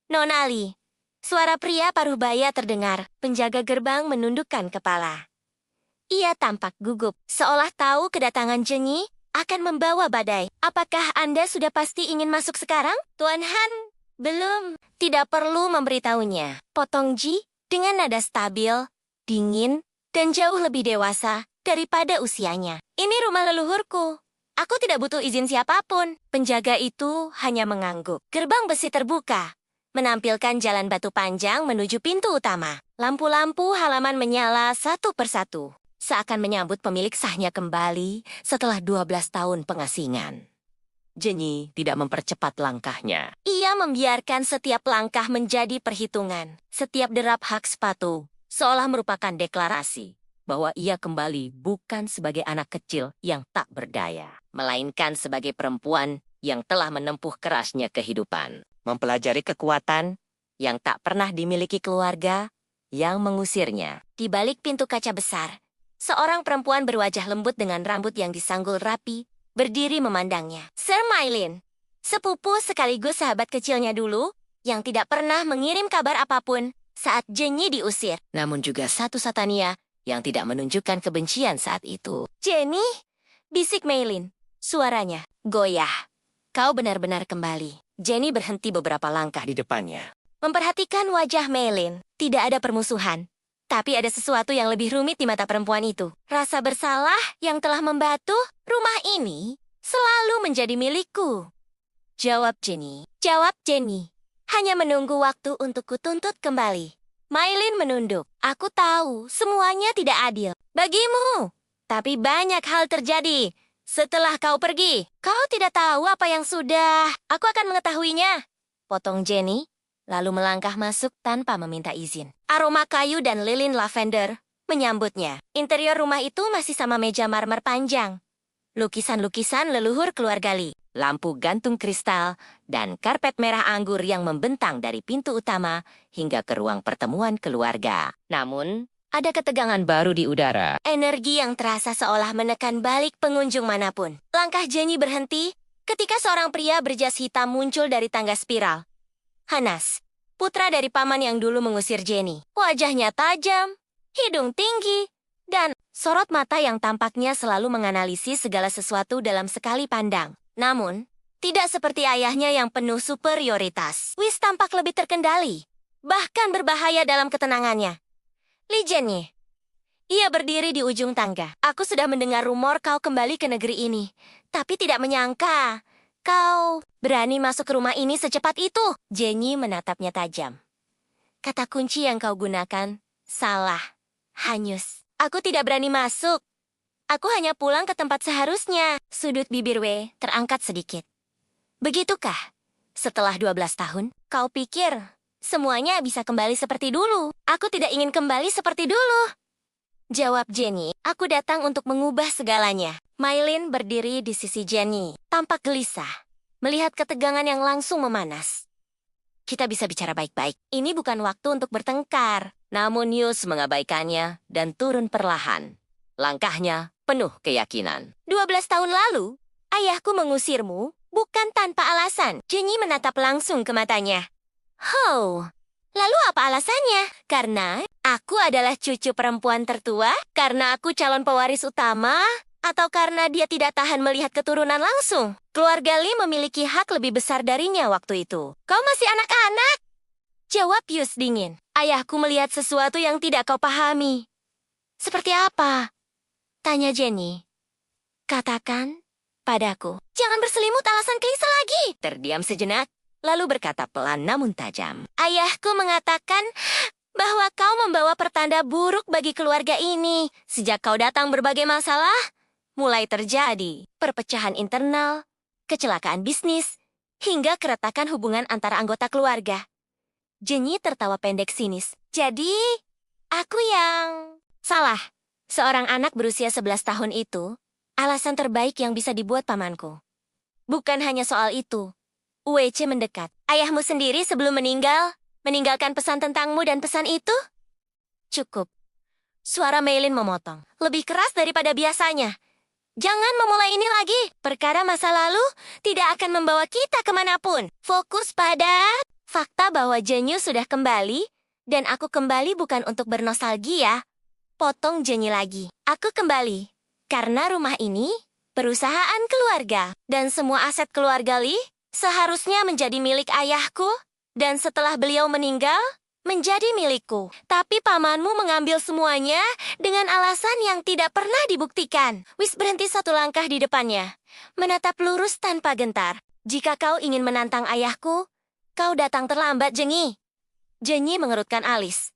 Nona Lee, suara pria paruh baya terdengar. Penjaga gerbang menundukkan kepala. Ia tampak gugup, seolah tahu kedatangan Jenny akan membawa badai. Apakah Anda sudah pasti ingin masuk sekarang, Tuan Han? Belum, tidak perlu memberitahunya. Potong Ji dengan nada stabil, dingin, dan jauh lebih dewasa daripada usianya. Ini rumah leluhurku. Aku tidak butuh izin siapapun. Penjaga itu hanya mengangguk. Gerbang besi terbuka, menampilkan jalan batu panjang menuju pintu utama. Lampu-lampu halaman menyala satu persatu, seakan menyambut pemilik sahnya kembali setelah 12 tahun pengasingan. Jenny tidak mempercepat langkahnya. Ia membiarkan setiap langkah menjadi perhitungan. Setiap derap hak sepatu seolah merupakan deklarasi bahwa ia kembali bukan sebagai anak kecil yang tak berdaya, melainkan sebagai perempuan yang telah menempuh kerasnya kehidupan. mempelajari kekuatan yang tak pernah dimiliki keluarga yang mengusirnya. Di balik pintu kaca besar, seorang perempuan berwajah lembut dengan rambut yang disanggul rapi, berdiri memandangnya. Sir Mylin, sepupu sekaligus sahabat kecilnya dulu, yang tidak pernah mengirim kabar apapun saat Jenny diusir. Namun juga satu Satania yang tidak menunjukkan kebencian saat itu. Jenny, bisik Mylin. Suaranya goyah. Kau benar-benar kembali. Jenny berhenti beberapa langkah di depannya. Memperhatikan wajah Mylin, tidak ada permusuhan. Tapi ada sesuatu yang lebih rumit di mata perempuan itu. Rasa bersalah yang telah membatu rumah ini selalu menjadi milikku. Jawab Jenny. Jawab Jenny. Hanya menunggu waktu untuk kutuntut kembali. Mylin menunduk. Aku tahu semuanya tidak adil bagimu. Tapi banyak hal terjadi setelah kau pergi. Kau tidak tahu apa yang sudah. Aku akan mengetahuinya. Potong Jenny, lalu melangkah masuk tanpa meminta izin. Aroma kayu dan lilin lavender menyambutnya. Interior rumah itu masih sama meja marmer panjang. Lukisan-lukisan leluhur keluarga Lee. Lampu gantung kristal, dan karpet merah anggur yang membentang dari pintu utama hingga ke ruang pertemuan keluarga. Namun, ada ketegangan baru di udara. Energi yang terasa seolah menekan balik pengunjung manapun. Langkah Jenny berhenti ketika seorang pria berjas hitam muncul dari tangga spiral. Hanas, putra dari paman yang dulu mengusir Jenny. Wajahnya tajam, hidung tinggi, dan sorot mata yang tampaknya selalu menganalisis segala sesuatu dalam sekali pandang. Namun, tidak seperti ayahnya yang penuh superioritas. Whis tampak lebih terkendali, bahkan berbahaya dalam ketenangannya. Li Jenny. Ia berdiri di ujung tangga. Aku sudah mendengar rumor kau kembali ke negeri ini, tapi tidak menyangka kau berani masuk ke rumah ini secepat itu. Jenny menatapnya tajam. Kata kunci yang kau gunakan salah, hanyus. Aku tidak berani masuk. Aku hanya pulang ke tempat seharusnya. Sudut bibir Wei terangkat sedikit. Begitukah? Setelah 12 tahun, kau pikir semuanya bisa kembali seperti dulu? Aku tidak ingin kembali seperti dulu. Jawab Jenny. Aku datang untuk mengubah segalanya. Mylin berdiri di sisi Jenny, tampak gelisah, melihat ketegangan yang langsung memanas. Kita bisa bicara baik-baik. Ini bukan waktu untuk bertengkar. Namun Yus mengabaikannya dan turun perlahan. Langkahnya penuh keyakinan. 12 tahun lalu, ayahku mengusirmu bukan tanpa alasan. Jenny menatap langsung ke matanya. Oh, lalu apa alasannya? Karena aku adalah cucu perempuan tertua? Karena aku calon pewaris utama? Atau karena dia tidak tahan melihat keturunan langsung? Keluarga Lee memiliki hak lebih besar darinya waktu itu. Kau masih anak-anak? Jawab Yus dingin. Ayahku melihat sesuatu yang tidak kau pahami. Seperti apa? Tanya Jenny. Katakan padaku. Jangan berselimut alasan klise lagi. Terdiam sejenak, lalu berkata pelan namun tajam. Ayahku mengatakan bahwa kau membawa pertanda buruk bagi keluarga ini. Sejak kau datang berbagai masalah, mulai terjadi perpecahan internal, kecelakaan bisnis, hingga keretakan hubungan antara anggota keluarga. Jenny tertawa pendek sinis. Jadi, aku yang salah. Seorang anak berusia 11 tahun itu, alasan terbaik yang bisa dibuat pamanku. Bukan hanya soal itu. UEC mendekat. Ayahmu sendiri sebelum meninggalkan pesan tentangmu dan pesan itu? Cukup. Suara Mylin memotong. Lebih keras daripada biasanya. Jangan memulai ini lagi. Perkara masa lalu tidak akan membawa kita kemanapun. Fokus pada fakta bahwa Jenny sudah kembali, dan aku kembali bukan untuk bernostalgia. Potong Jenny lagi. Aku kembali. Karena rumah ini, perusahaan keluarga, dan semua aset keluarga Lee seharusnya menjadi milik ayahku, dan setelah beliau meninggal, menjadi milikku. Tapi pamanmu mengambil semuanya dengan alasan yang tidak pernah dibuktikan. Whis berhenti satu langkah di depannya, menatap lurus tanpa gentar. Jika kau ingin menantang ayahku, kau datang terlambat, Jenny. Jenny mengerutkan alis.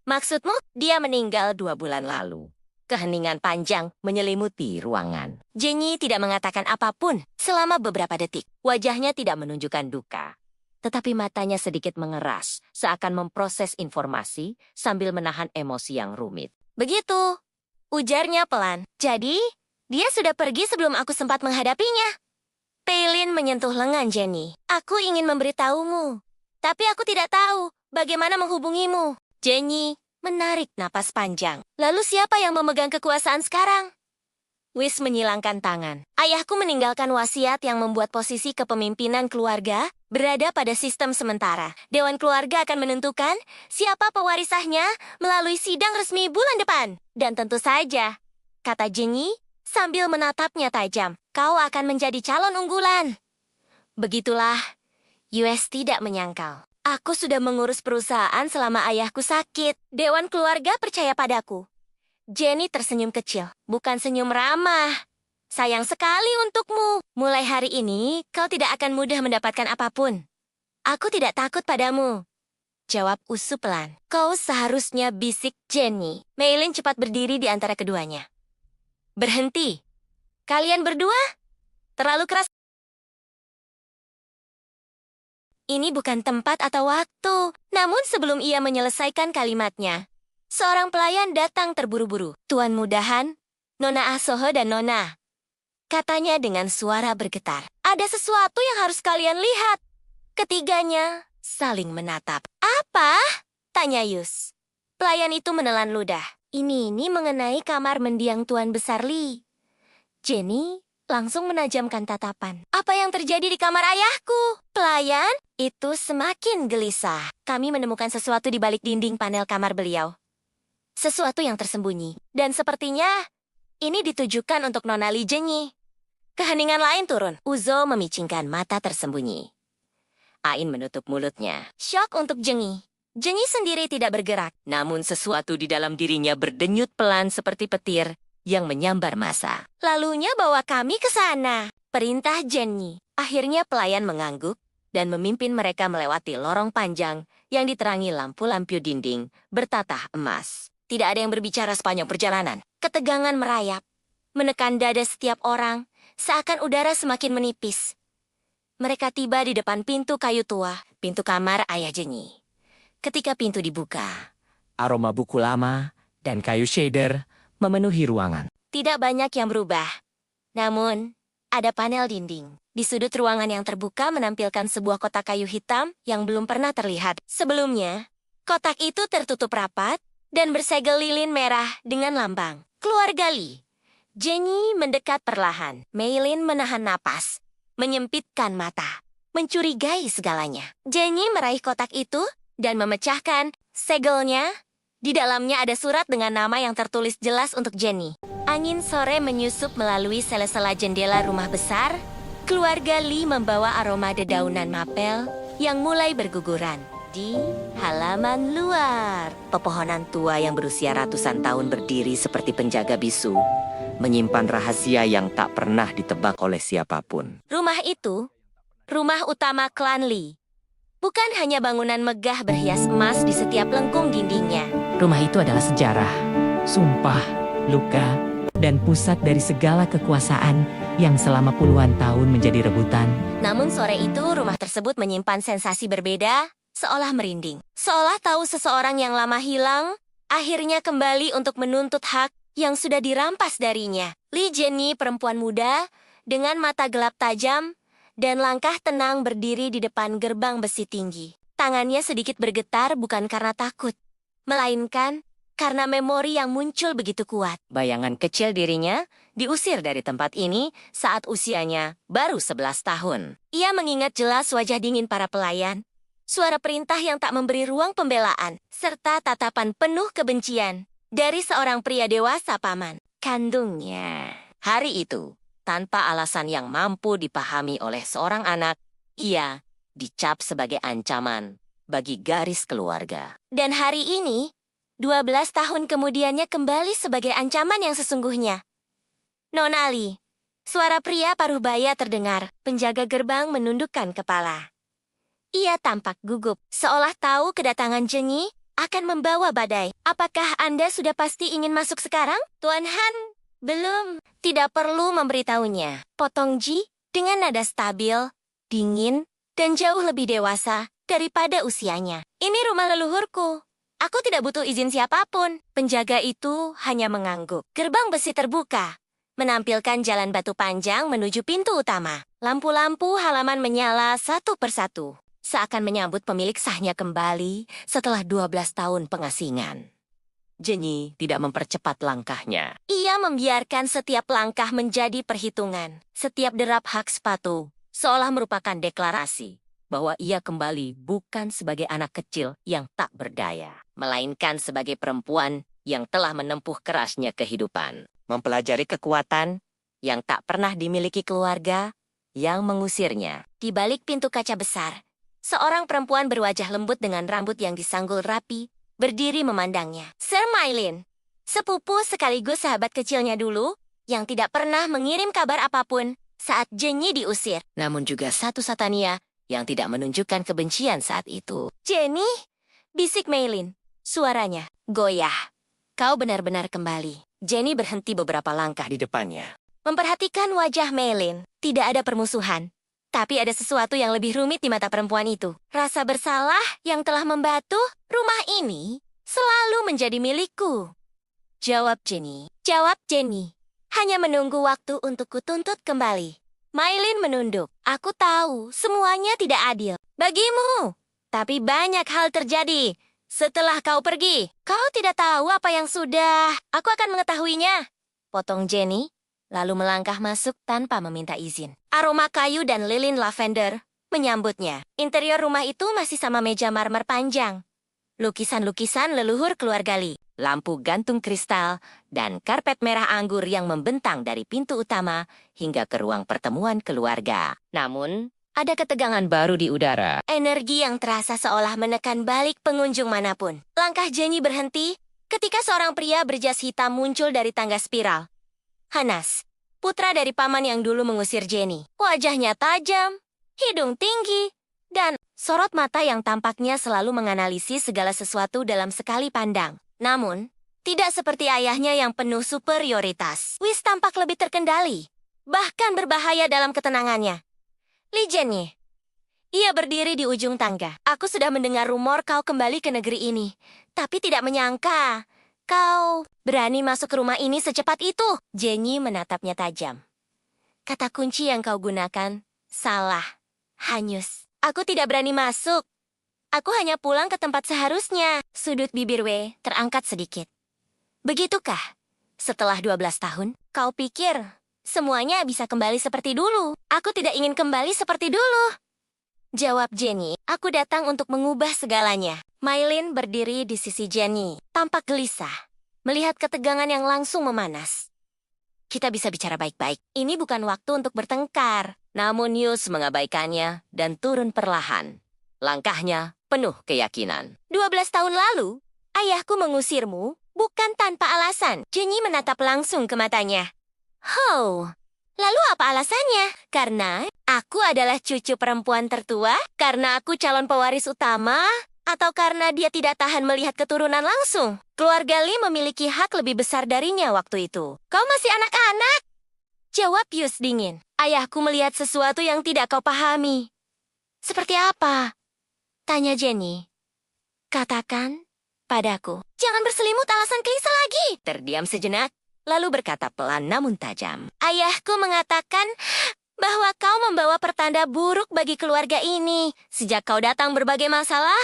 Maksudmu, dia meninggal 2 bulan lalu. Keheningan panjang menyelimuti ruangan. Jenny tidak mengatakan apapun selama beberapa detik. Wajahnya tidak menunjukkan duka. Tetapi matanya sedikit mengeras, seakan memproses informasi sambil menahan emosi yang rumit. Begitu, ujarnya pelan. Jadi, dia sudah pergi sebelum aku sempat menghadapinya. Peilin menyentuh lengan Jenny. Aku ingin memberitahumu, tapi aku tidak tahu bagaimana menghubungimu. Jenny menarik napas panjang. Lalu siapa yang memegang kekuasaan sekarang? Wis menyilangkan tangan. Ayahku meninggalkan wasiat yang membuat posisi kepemimpinan keluarga berada pada sistem sementara. Dewan keluarga akan menentukan siapa pewarisahnya melalui sidang resmi bulan depan. Dan tentu saja, kata Jenny sambil menatapnya tajam, kau akan menjadi calon unggulan. Begitulah, US tidak menyangkal. Aku sudah mengurus perusahaan selama ayahku sakit. Dewan keluarga percaya padaku. Jenny tersenyum kecil, bukan senyum ramah. Sayang sekali untukmu. Mulai hari ini, kau tidak akan mudah mendapatkan apapun. Aku tidak takut padamu. Jawab Usu pelan. Kau seharusnya, bisik Jenny. Meilin cepat berdiri di antara keduanya. Berhenti. Kalian berdua? Terlalu keras. Ini bukan tempat atau waktu. Namun sebelum ia menyelesaikan kalimatnya, seorang pelayan datang terburu-buru. Tuan Mudahan, Nona Asoho dan Nona. Katanya dengan suara bergetar. Ada sesuatu yang harus kalian lihat. Ketiganya saling menatap. Apa? Tanya Yus. Pelayan itu menelan ludah. Ini mengenai kamar mendiang Tuan Besar Li. Jenny langsung menajamkan tatapan. Apa yang terjadi di kamar ayahku? Pelayan itu semakin gelisah. Kami menemukan sesuatu di balik dinding panel kamar beliau. Sesuatu yang tersembunyi. Dan sepertinya ini ditujukan untuk Nona Li Jenny. Keheningan lain turun. Uzo memicingkan mata tersembunyi. Ain menutup mulutnya. Syok untuk Jenny. Jenny sendiri tidak bergerak. Namun sesuatu di dalam dirinya berdenyut pelan seperti petir yang menyambar massa. Lalunya bawa kami ke sana. Perintah Jenny. Akhirnya pelayan mengangguk dan memimpin mereka melewati lorong panjang yang diterangi lampu-lampu dinding bertatah emas. Tidak ada yang berbicara sepanjang perjalanan. Ketegangan merayap, menekan dada setiap orang, seakan udara semakin menipis. Mereka tiba di depan pintu kayu tua, pintu kamar ayah Jenny. Ketika pintu dibuka, Aroma buku lama dan kayu shader memenuhi ruangan. tidak banyak yang berubah. Namun, ada panel dinding. Di sudut ruangan yang terbuka menampilkan sebuah kotak kayu hitam yang belum pernah terlihat. Sebelumnya, kotak itu tertutup rapat dan bersegel lilin merah dengan lambang keluarga Li. Jenny mendekat perlahan. Meilin menahan napas, menyempitkan mata, mencurigai segalanya. Jenny meraih kotak itu dan memecahkan segelnya. Di dalamnya ada surat dengan nama yang tertulis jelas untuk Jenny. Angin sore menyusup melalui sela-sela jendela rumah besar. Keluarga Li membawa aroma dedaunan mapel yang mulai berguguran. Di halaman luar, pepohonan tua yang berusia ratusan tahun berdiri seperti penjaga bisu, menyimpan rahasia yang tak pernah ditebak oleh siapapun. Rumah itu, rumah utama klan Li. Bukan hanya bangunan megah berhias emas di setiap lengkung dindingnya. Rumah itu adalah sejarah, sumpah, luka, dan pusat dari segala kekuasaan yang selama puluhan tahun menjadi rebutan. Namun sore itu rumah tersebut menyimpan sensasi berbeda, seolah merinding. Seolah tahu seseorang yang lama hilang, akhirnya kembali untuk menuntut hak yang sudah dirampas darinya. Li Jenny, perempuan muda, dengan mata gelap tajam, dan langkah tenang berdiri di depan gerbang besi tinggi. Tangannya sedikit bergetar bukan karena takut, melainkan karena memori yang muncul begitu kuat. Bayangan kecil dirinya diusir dari tempat ini saat usianya baru 11 tahun. Ia mengingat jelas wajah dingin para pelayan, suara perintah yang tak memberi ruang pembelaan, serta tatapan penuh kebencian dari seorang pria dewasa paman kandungnya. Hari itu, tanpa alasan yang mampu dipahami oleh seorang anak, ia dicap sebagai ancaman bagi garis keluarga. Dan hari ini, 12 tahun kemudiannya kembali sebagai ancaman yang sesungguhnya. Nona Li, suara pria paruh baya terdengar. Penjaga gerbang menundukkan kepala. Ia tampak gugup, seolah tahu kedatangan Jenny akan membawa badai. Apakah Anda sudah pasti ingin masuk sekarang, Tuan Han? Belum, tidak perlu memberitahunya. Potong Ji dengan nada stabil, dingin, dan jauh lebih dewasa daripada usianya. Ini rumah leluhurku. Aku tidak butuh izin siapapun. Penjaga itu hanya mengangguk. Gerbang besi terbuka, menampilkan jalan batu panjang menuju pintu utama. Lampu-lampu halaman menyala satu persatu, seakan menyambut pemilik sahnya kembali setelah 12 tahun pengasingan. Jenny tidak mempercepat langkahnya. Ia membiarkan setiap langkah menjadi perhitungan. Setiap derap hak sepatu seolah merupakan deklarasi bahwa ia kembali bukan sebagai anak kecil yang tak berdaya, melainkan sebagai perempuan yang telah menempuh kerasnya kehidupan, mempelajari kekuatan yang tak pernah dimiliki keluarga yang mengusirnya. Di balik pintu kaca besar, seorang perempuan berwajah lembut dengan rambut yang disanggul rapi berdiri memandangnya. Sir Mylin, sepupu sekaligus sahabat kecilnya dulu yang tidak pernah mengirim kabar apapun saat Jenny diusir. Namun juga satu Satania yang tidak menunjukkan kebencian saat itu. Jenny, bisik Mylin. Suaranya goyah. Kau benar-benar kembali. Jenny berhenti beberapa langkah di depannya. Memperhatikan wajah Mylin, tidak ada permusuhan. Tapi ada sesuatu yang lebih rumit di mata perempuan itu. Rasa bersalah yang telah membatu rumah ini selalu menjadi milikku. Jawab Jenny. Jawab Jenny. Hanya menunggu waktu untuk kutuntut kembali. Mylin menunduk. Aku tahu semuanya tidak adil bagimu. Tapi banyak hal terjadi setelah kau pergi. Kau tidak tahu apa yang sudah. Aku akan mengetahuinya. Potong Jenny, lalu melangkah masuk tanpa meminta izin. Aroma kayu dan lilin lavender menyambutnya. Interior rumah itu masih sama meja marmer panjang. Lukisan-lukisan leluhur keluarga Lee. Lampu gantung kristal, dan karpet merah anggur yang membentang dari pintu utama hingga ke ruang pertemuan keluarga. Namun, ada ketegangan baru di udara. Energi yang terasa seolah menekan balik pengunjung manapun. Langkah Jenny berhenti ketika seorang pria berjas hitam muncul dari tangga spiral. Hanas, putra dari paman yang dulu mengusir Jenny. Wajahnya tajam, hidung tinggi, dan sorot mata yang tampaknya selalu menganalisis segala sesuatu dalam sekali pandang. Namun, tidak seperti ayahnya yang penuh superioritas. Wis tampak lebih terkendali, bahkan berbahaya dalam ketenangannya. Li Jenny. Ia berdiri di ujung tangga. Aku sudah mendengar rumor kau kembali ke negeri ini, tapi tidak menyangka kau berani masuk ke rumah ini secepat itu. Jenny menatapnya tajam. Kata kunci yang kau gunakan salah, hanyus. Aku tidak berani masuk. Aku hanya pulang ke tempat seharusnya. Sudut bibir W terangkat sedikit. Begitukah? Setelah 12 tahun, kau pikir semuanya bisa kembali seperti dulu? Aku tidak ingin kembali seperti dulu. Jawab Jenny, aku datang untuk mengubah segalanya. Mylin berdiri di sisi Jenny, tampak gelisah, melihat ketegangan yang langsung memanas. Kita bisa bicara baik-baik. Ini bukan waktu untuk bertengkar. Namun Yus mengabaikannya dan turun perlahan. Langkahnya penuh keyakinan. 12 tahun lalu, ayahku mengusirmu bukan tanpa alasan. Jenny menatap langsung ke matanya. Oh, lalu apa alasannya? Karena aku adalah cucu perempuan tertua? Karena aku calon pewaris utama? Atau karena dia tidak tahan melihat keturunan langsung? Keluarga Lee memiliki hak lebih besar darinya waktu itu. Kau masih anak-anak? Jawab Yus dingin. Ayahku melihat sesuatu yang tidak kau pahami. Seperti apa? Tanya Jenny. Katakan padaku. Jangan berselimut alasan klise lagi. Terdiam sejenak, lalu berkata pelan namun tajam. Ayahku mengatakan bahwa kau membawa pertanda buruk bagi keluarga ini. Sejak kau datang berbagai masalah,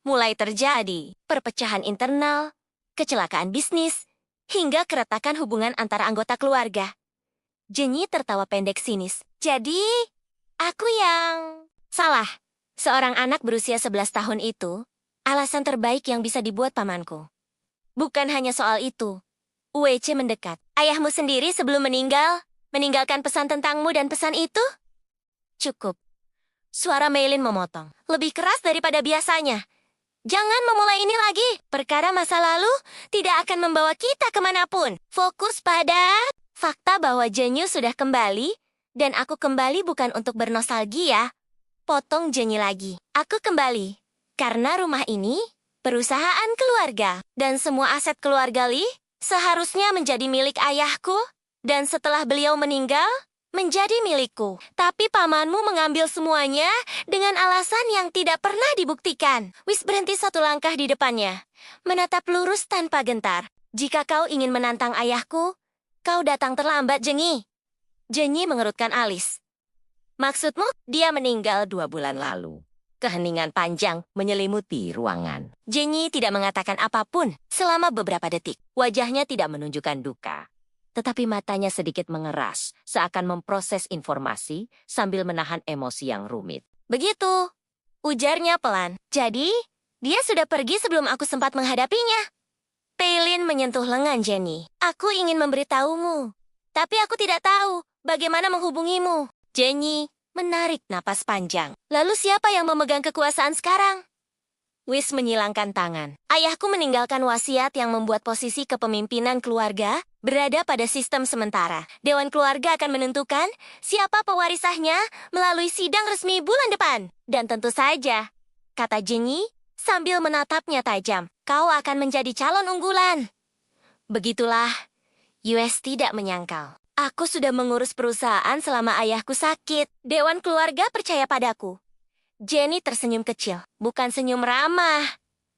mulai terjadi perpecahan internal, kecelakaan bisnis, hingga keretakan hubungan antara anggota keluarga. Jenny tertawa pendek sinis. Jadi, aku yang salah. Seorang anak berusia 11 tahun itu, alasan terbaik yang bisa dibuat pamanku. Bukan hanya soal itu. UWC mendekat. Ayahmu sendiri sebelum meninggalkan pesan tentangmu dan pesan itu? Cukup. Suara Mylin memotong. Lebih keras daripada biasanya. Jangan memulai ini lagi. Perkara masa lalu tidak akan membawa kita kemanapun. Fokus pada fakta bahwa Jenny sudah kembali, dan aku kembali bukan untuk bernostalgia. Potong Jenny lagi. Aku kembali karena rumah ini perusahaan keluarga, dan semua aset keluarga Lee seharusnya menjadi milik ayahku, dan setelah beliau meninggal, menjadi milikku. Tapi pamanmu mengambil semuanya dengan alasan yang tidak pernah dibuktikan. Wis berhenti satu langkah di depannya, menatap lurus tanpa gentar. Jika kau ingin menantang ayahku, Kau datang terlambat, Jenny. Jenny mengerutkan alis. Maksudmu, dia meninggal 2 bulan lalu. Keheningan panjang menyelimuti ruangan. Jenny tidak mengatakan apapun selama beberapa detik. Wajahnya tidak menunjukkan duka. Tetapi matanya sedikit mengeras, seakan memproses informasi sambil menahan emosi yang rumit. Begitu, ujarnya pelan. Jadi, dia sudah pergi sebelum aku sempat menghadapinya. Paylin menyentuh lengan Jenny. Aku ingin memberitahumu, tapi aku tidak tahu bagaimana menghubungimu. Jenny menarik napas panjang. Lalu siapa yang memegang kekuasaan sekarang? Wis menyilangkan tangan. Ayahku meninggalkan wasiat yang membuat posisi kepemimpinan keluarga berada pada sistem sementara. Dewan keluarga akan menentukan siapa pewarisahnya melalui sidang resmi bulan depan. Dan tentu saja, kata Jenny sambil menatapnya tajam, kau akan menjadi calon unggulan. Begitulah, US tidak menyangkal. Aku sudah mengurus perusahaan selama ayahku sakit. Dewan keluarga percaya padaku. Jenny tersenyum kecil, bukan senyum ramah.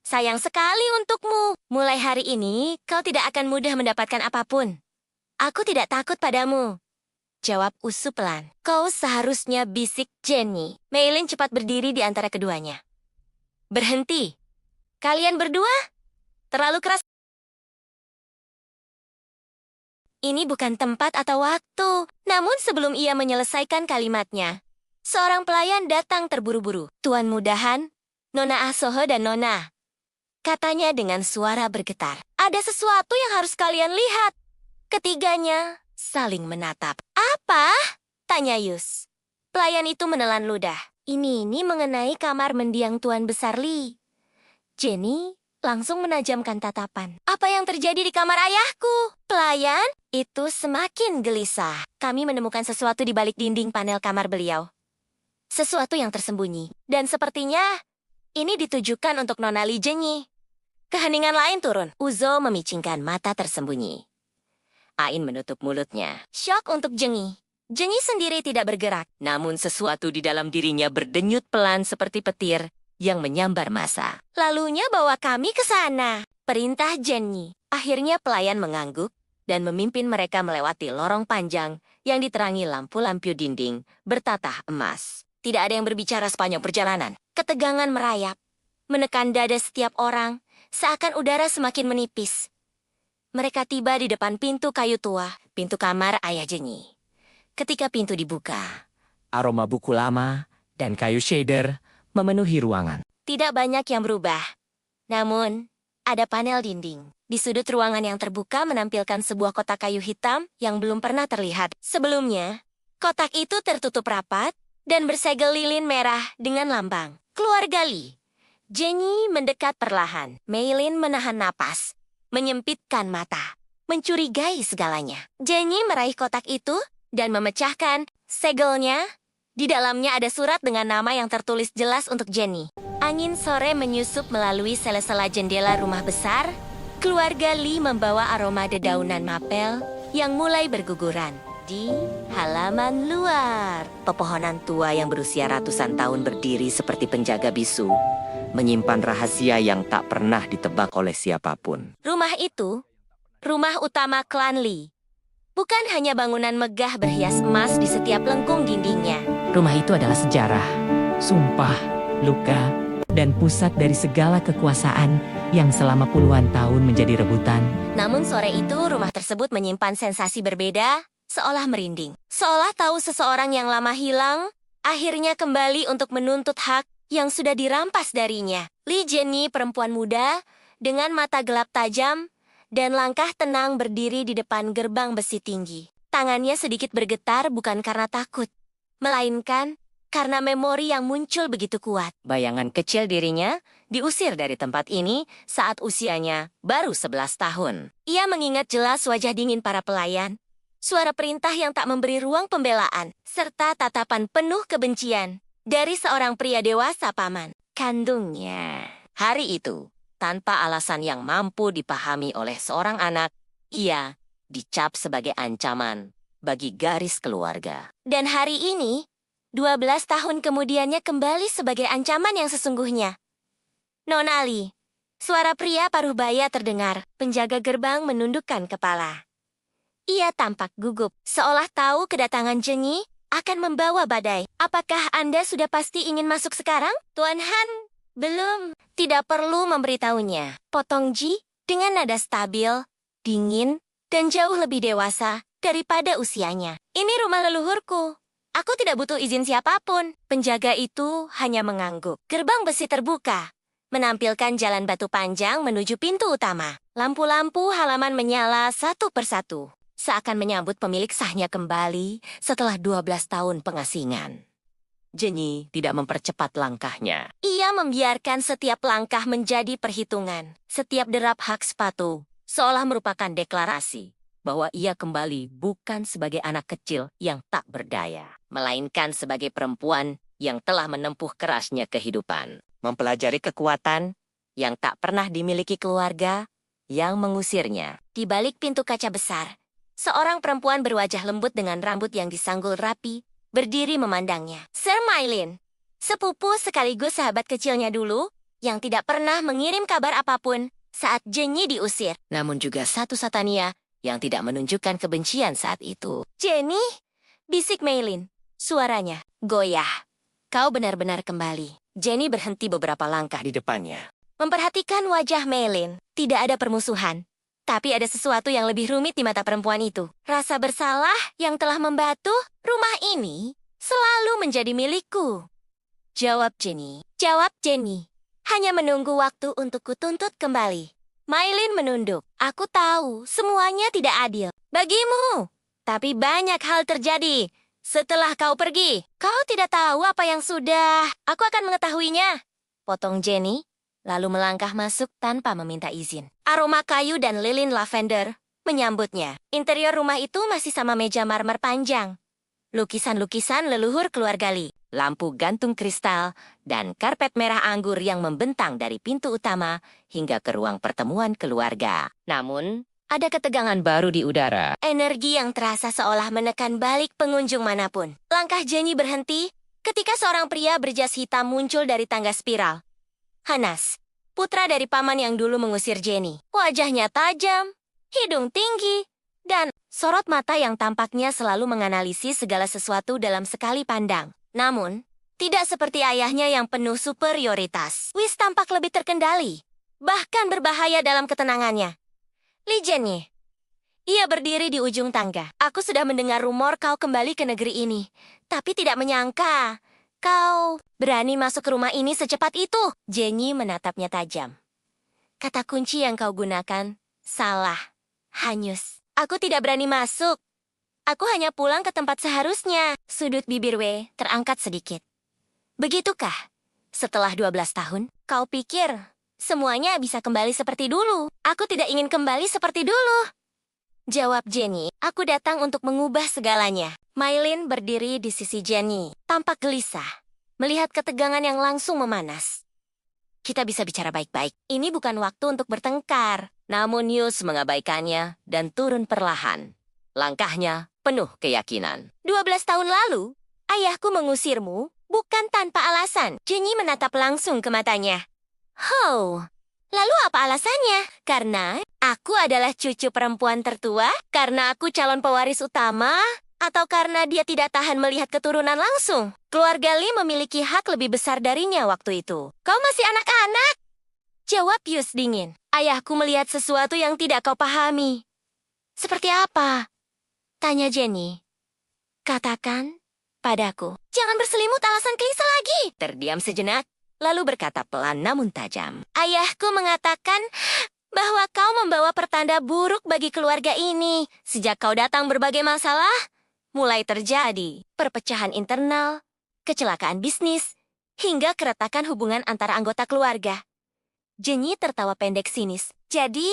Sayang sekali untukmu. Mulai hari ini, kau tidak akan mudah mendapatkan apapun. Aku tidak takut padamu. Jawab Usu pelan. Kau seharusnya, bisik Jenny. Maylin cepat berdiri di antara keduanya. Berhenti. Kalian berdua? Terlalu keras. Ini bukan tempat atau waktu. Namun sebelum ia menyelesaikan kalimatnya, seorang pelayan datang terburu-buru. Tuan Mudahan, Nona Asoho dan Nona. Katanya dengan suara bergetar. Ada sesuatu yang harus kalian lihat. Ketiganya saling menatap. Apa? Tanya Yus. Pelayan itu menelan ludah. Ini mengenai kamar mendiang Tuan Besar Li. Jenny langsung menajamkan tatapan. Apa yang terjadi di kamar ayahku? Pelayan itu semakin gelisah. Kami menemukan sesuatu di balik dinding panel kamar beliau. Sesuatu yang tersembunyi. Dan sepertinya ini ditujukan untuk Nona Li Jenny. Keheningan lain turun. Uzo memicingkan mata tersembunyi. Ain menutup mulutnya. Syok untuk Jenny. Jenny sendiri tidak bergerak. Namun sesuatu di dalam dirinya berdenyut pelan seperti petir yang menyambar masa. Lalunya bawa kami ke sana. Perintah Jenny. Akhirnya pelayan mengangguk dan memimpin mereka melewati lorong panjang yang diterangi lampu-lampu dinding bertatah emas. Tidak ada yang berbicara sepanjang perjalanan. Ketegangan merayap, menekan dada setiap orang, seakan udara semakin menipis. Mereka tiba di depan pintu kayu tua, pintu kamar ayah Jenny. Ketika pintu dibuka, aroma buku lama dan kayu shader memenuhi ruangan. Tidak banyak yang berubah. Namun, ada panel dinding. Di sudut ruangan yang terbuka menampilkan sebuah kotak kayu hitam yang belum pernah terlihat. Sebelumnya, kotak itu tertutup rapat dan bersegel lilin merah dengan lambang keluarga Li. Jenny mendekat perlahan. Maylin menahan napas, menyempitkan mata, mencurigai segalanya. Jenny meraih kotak itu dan memecahkan segelnya. Di dalamnya ada surat dengan nama yang tertulis jelas untuk Jenny. Angin sore menyusup melalui sela-sela jendela rumah besar. Keluarga Li membawa aroma dedaunan mapel yang mulai berguguran. Di halaman luar, pepohonan tua yang berusia ratusan tahun berdiri seperti penjaga bisu, menyimpan rahasia yang tak pernah ditebak oleh siapapun. Rumah itu, rumah utama klan Li. Bukan hanya bangunan megah berhias emas di setiap lengkung dindingnya. Rumah itu adalah sejarah, sumpah, luka, dan pusat dari segala kekuasaan yang selama puluhan tahun menjadi rebutan. Namun sore itu rumah tersebut menyimpan sensasi berbeda, seolah merinding. Seolah tahu seseorang yang lama hilang, akhirnya kembali untuk menuntut hak yang sudah dirampas darinya. Li Jenny, perempuan muda, dengan mata gelap tajam, dan langkah tenang berdiri di depan gerbang besi tinggi. Tangannya sedikit bergetar bukan karena takut, melainkan karena memori yang muncul begitu kuat. Bayangan kecil dirinya diusir dari tempat ini saat usianya baru 11 tahun. Ia mengingat jelas wajah dingin para pelayan, suara perintah yang tak memberi ruang pembelaan, serta tatapan penuh kebencian dari seorang pria dewasa paman kandungnya. Hari itu, tanpa alasan yang mampu dipahami oleh seorang anak, ia dicap sebagai ancaman bagi garis keluarga. Dan hari ini, 12 tahun kemudiannya kembali sebagai ancaman yang sesungguhnya. Nona Li, suara pria paruh baya terdengar. Penjaga gerbang menundukkan kepala. Ia tampak gugup, seolah tahu kedatangan Jenny akan membawa badai. Apakah Anda sudah pasti ingin masuk sekarang? Tuan Han, belum. Tidak perlu memberitahunya. Potong Ji dengan nada stabil, dingin, dan jauh lebih dewasa daripada usianya. Ini rumah leluhurku. Aku tidak butuh izin siapapun. Penjaga itu hanya mengangguk. Gerbang besi terbuka, menampilkan jalan batu panjang menuju pintu utama. Lampu-lampu halaman menyala satu persatu, seakan menyambut pemilik sahnya kembali setelah 12 tahun pengasingan. Jenny tidak mempercepat langkahnya. Ia membiarkan setiap langkah menjadi perhitungan. Setiap derap hak sepatu seolah merupakan deklarasi bahwa ia kembali bukan sebagai anak kecil yang tak berdaya, melainkan sebagai perempuan yang telah menempuh kerasnya kehidupan, mempelajari kekuatan yang tak pernah dimiliki keluarga yang mengusirnya. Di balik pintu kaca besar, seorang perempuan berwajah lembut dengan rambut yang disanggul rapi berdiri memandangnya. Sir Mylin, sepupu sekaligus sahabat kecilnya dulu yang tidak pernah mengirim kabar apapun saat Jenny diusir, namun juga satu Satania yang tidak menunjukkan kebencian saat itu. Jenny, bisik Mylin. Suaranya goyah. Kau benar-benar kembali. Jenny berhenti beberapa langkah di depannya, memperhatikan wajah Mylin. Tidak ada permusuhan, tapi ada sesuatu yang lebih rumit di mata perempuan itu. Rasa bersalah yang telah membatu rumah ini selalu menjadi milikku. Jawab Jenny. Jawab Jenny. Hanya menunggu waktu untuk kutuntut kembali. Mylin menunduk. Aku tahu semuanya tidak adil bagimu, tapi banyak hal terjadi setelah kau pergi. Kau tidak tahu apa yang sudah. Aku akan mengetahuinya. Potong Jenny, lalu melangkah masuk tanpa meminta izin. Aroma kayu dan lilin lavender menyambutnya. Interior rumah itu masih sama meja marmer panjang, lukisan-lukisan leluhur keluarga Lee, lampu gantung kristal, dan karpet merah anggur yang membentang dari pintu utama hingga ke ruang pertemuan keluarga. Namun, ada ketegangan baru di udara. Energi yang terasa seolah menekan balik pengunjung manapun. Langkah Jenny berhenti ketika seorang pria berjas hitam muncul dari tangga spiral. Hanas, putra dari paman yang dulu mengusir Jenny. Wajahnya tajam, hidung tinggi, dan sorot mata yang tampaknya selalu menganalisis segala sesuatu dalam sekali pandang. Namun, tidak seperti ayahnya yang penuh superioritas. Whis tampak lebih terkendali, bahkan berbahaya dalam ketenangannya. Li Jenny. Ia berdiri di ujung tangga. Aku sudah mendengar rumor kau kembali ke negeri ini, tapi tidak menyangka kau berani masuk ke rumah ini secepat itu. Jenny menatapnya tajam. Kata kunci yang kau gunakan salah, hanyus. Aku tidak berani masuk. Aku hanya pulang ke tempat seharusnya. Sudut bibir Wei terangkat sedikit. Begitukah? Setelah 12 tahun, kau pikir semuanya bisa kembali seperti dulu? Aku tidak ingin kembali seperti dulu. Jawab Jenny. Aku datang untuk mengubah segalanya. Mylin berdiri di sisi Jenny, tampak gelisah, melihat ketegangan yang langsung memanas. Kita bisa bicara baik-baik. Ini bukan waktu untuk bertengkar. Namun Yus mengabaikannya dan turun perlahan. Langkahnya penuh keyakinan. 12 tahun lalu, ayahku mengusirmu bukan tanpa alasan. Jenny menatap langsung ke matanya. Oh, lalu apa alasannya? Karena aku adalah cucu perempuan tertua? Karena aku calon pewaris utama? Atau karena dia tidak tahan melihat keturunan langsung? Keluarga Lee memiliki hak lebih besar darinya waktu itu. Kau masih anak-anak? Jawab Yus dingin. Ayahku melihat sesuatu yang tidak kau pahami. Seperti apa? Tanya Jenny. Katakan padaku. Jangan berselimut alasan klise lagi. Terdiam sejenak, lalu berkata pelan namun tajam. Ayahku mengatakan bahwa kau membawa pertanda buruk bagi keluarga ini. Sejak kau datang berbagai masalah mulai terjadi. Perpecahan internal, kecelakaan bisnis, hingga keretakan hubungan antara anggota keluarga. Jenny tertawa pendek sinis. Jadi,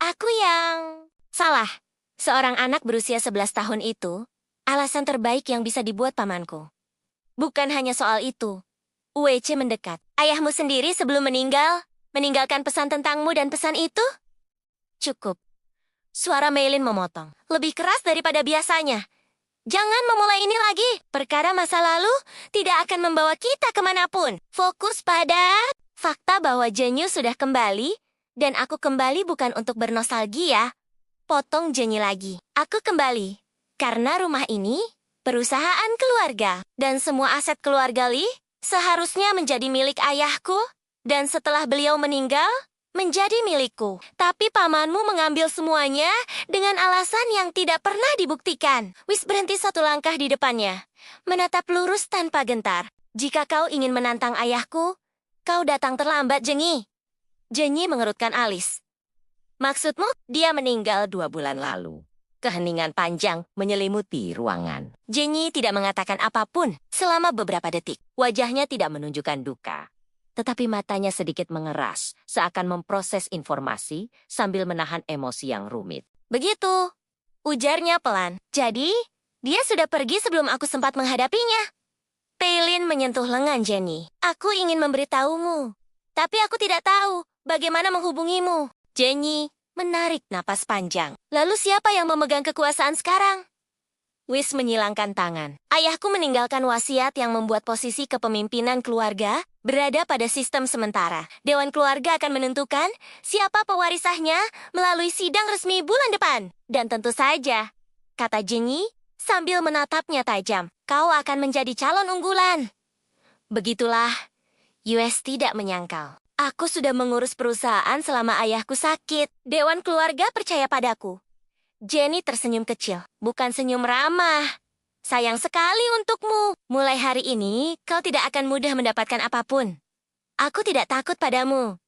aku yang salah. Seorang anak berusia 11 tahun itu alasan terbaik yang bisa dibuat pamanku. Bukan hanya soal itu. UEC mendekat. Ayahmu sendiri sebelum meninggalkan pesan tentangmu dan pesan itu? Cukup. Suara Mylin memotong. Lebih keras daripada biasanya. Jangan memulai ini lagi. Perkara masa lalu tidak akan membawa kita kemanapun. Fokus pada fakta bahwa Jenyu sudah kembali, dan aku kembali bukan untuk bernostalgia. Potong Jenny lagi. Aku kembali. Karena rumah ini perusahaan keluarga. Dan semua aset keluarga Lee seharusnya menjadi milik ayahku. Dan setelah beliau meninggal, menjadi milikku. Tapi pamanmu mengambil semuanya dengan alasan yang tidak pernah dibuktikan. Wis berhenti satu langkah di depannya. Menatap lurus tanpa gentar. Jika kau ingin menantang ayahku, kau datang terlambat, Jenny. Jenny mengerutkan alis. Maksudmu, dia meninggal 2 bulan lalu. Keheningan panjang menyelimuti ruangan. Jenny tidak mengatakan apapun selama beberapa detik. Wajahnya tidak menunjukkan duka. Tetapi matanya sedikit mengeras, seakan memproses informasi sambil menahan emosi yang rumit. Begitu, ujarnya pelan. Jadi, dia sudah pergi sebelum aku sempat menghadapinya. Paylin menyentuh lengan Jenny. Aku ingin memberitahumu, tapi aku tidak tahu bagaimana menghubungimu. Jenny menarik napas panjang. Lalu siapa yang memegang kekuasaan sekarang? Wis menyilangkan tangan. Ayahku meninggalkan wasiat yang membuat posisi kepemimpinan keluarga berada pada sistem sementara. Dewan keluarga akan menentukan siapa pewarisahnya melalui sidang resmi bulan depan. Dan tentu saja, kata Jenny sambil menatapnya tajam, kau akan menjadi calon unggulan. Begitulah, US tidak menyangkal. Aku sudah mengurus perusahaan selama ayahku sakit. Dewan keluarga percaya padaku. Jenny tersenyum kecil, bukan senyum ramah. Sayang sekali untukmu. Mulai hari ini, kau tidak akan mudah mendapatkan apapun. Aku tidak takut padamu.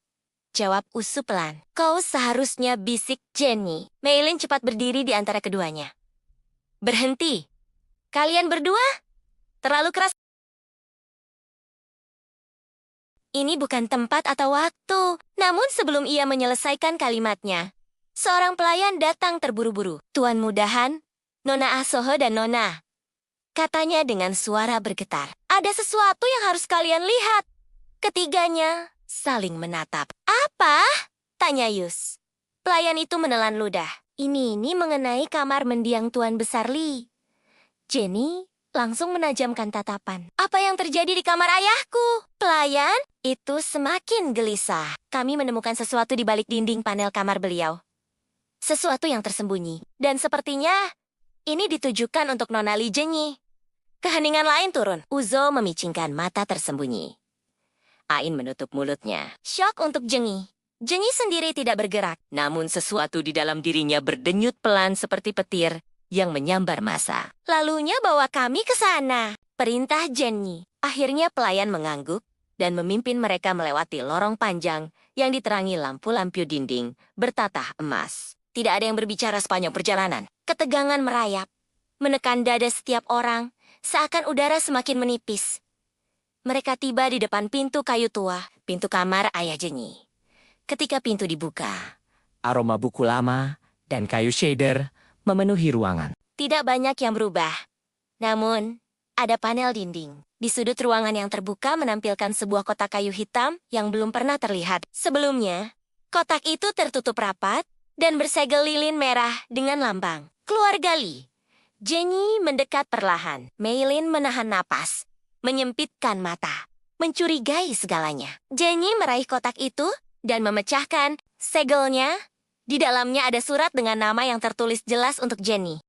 Jawab Usu pelan. Kau seharusnya, bisik Jenny. Maylin cepat berdiri di antara keduanya. Berhenti. Kalian berdua? Terlalu keras. Ini bukan tempat atau waktu. Namun sebelum ia menyelesaikan kalimatnya, seorang pelayan datang terburu-buru. Tuan Mudahan, Nona Asoho dan Nona. Katanya dengan suara bergetar. Ada sesuatu yang harus kalian lihat. Ketiganya saling menatap. Apa? Tanya Yus. Pelayan itu menelan ludah. Ini mengenai kamar mendiang Tuan Besar Lee. Jenny langsung menajamkan tatapan. Apa yang terjadi di kamar ayahku? Pelayan itu semakin gelisah. Kami menemukan sesuatu di balik dinding panel kamar beliau. Sesuatu yang tersembunyi. Dan sepertinya ini ditujukan untuk Nona Lee Jenny. Keheningan lain turun. Uzo memicingkan mata tersembunyi. Ain menutup mulutnya. Syok untuk Jenny. Jenny sendiri tidak bergerak. Namun sesuatu di dalam dirinya berdenyut pelan seperti petir yang menyambar massa. Lalunya bawa kami ke sana. Perintah Jenny. Akhirnya pelayan mengangguk dan memimpin mereka melewati lorong panjang yang diterangi lampu-lampu dinding bertatah emas. Tidak ada yang berbicara sepanjang perjalanan. Ketegangan merayap, menekan dada setiap orang, seakan udara semakin menipis. Mereka tiba di depan pintu kayu tua, pintu kamar ayah Jenny. Ketika pintu dibuka, aroma buku lama dan kayu shader memenuhi ruangan. Tidak banyak yang berubah. Namun, ada panel dinding. Di sudut ruangan yang terbuka menampilkan sebuah kotak kayu hitam yang belum pernah terlihat. Sebelumnya, kotak itu tertutup rapat dan bersegel lilin merah dengan lambang keluarga Lee. Jenny mendekat perlahan. Maylin menahan napas, menyempitkan mata, mencurigai segalanya. Jenny meraih kotak itu dan memecahkan segelnya. Di dalamnya ada surat dengan nama yang tertulis jelas untuk Jenny.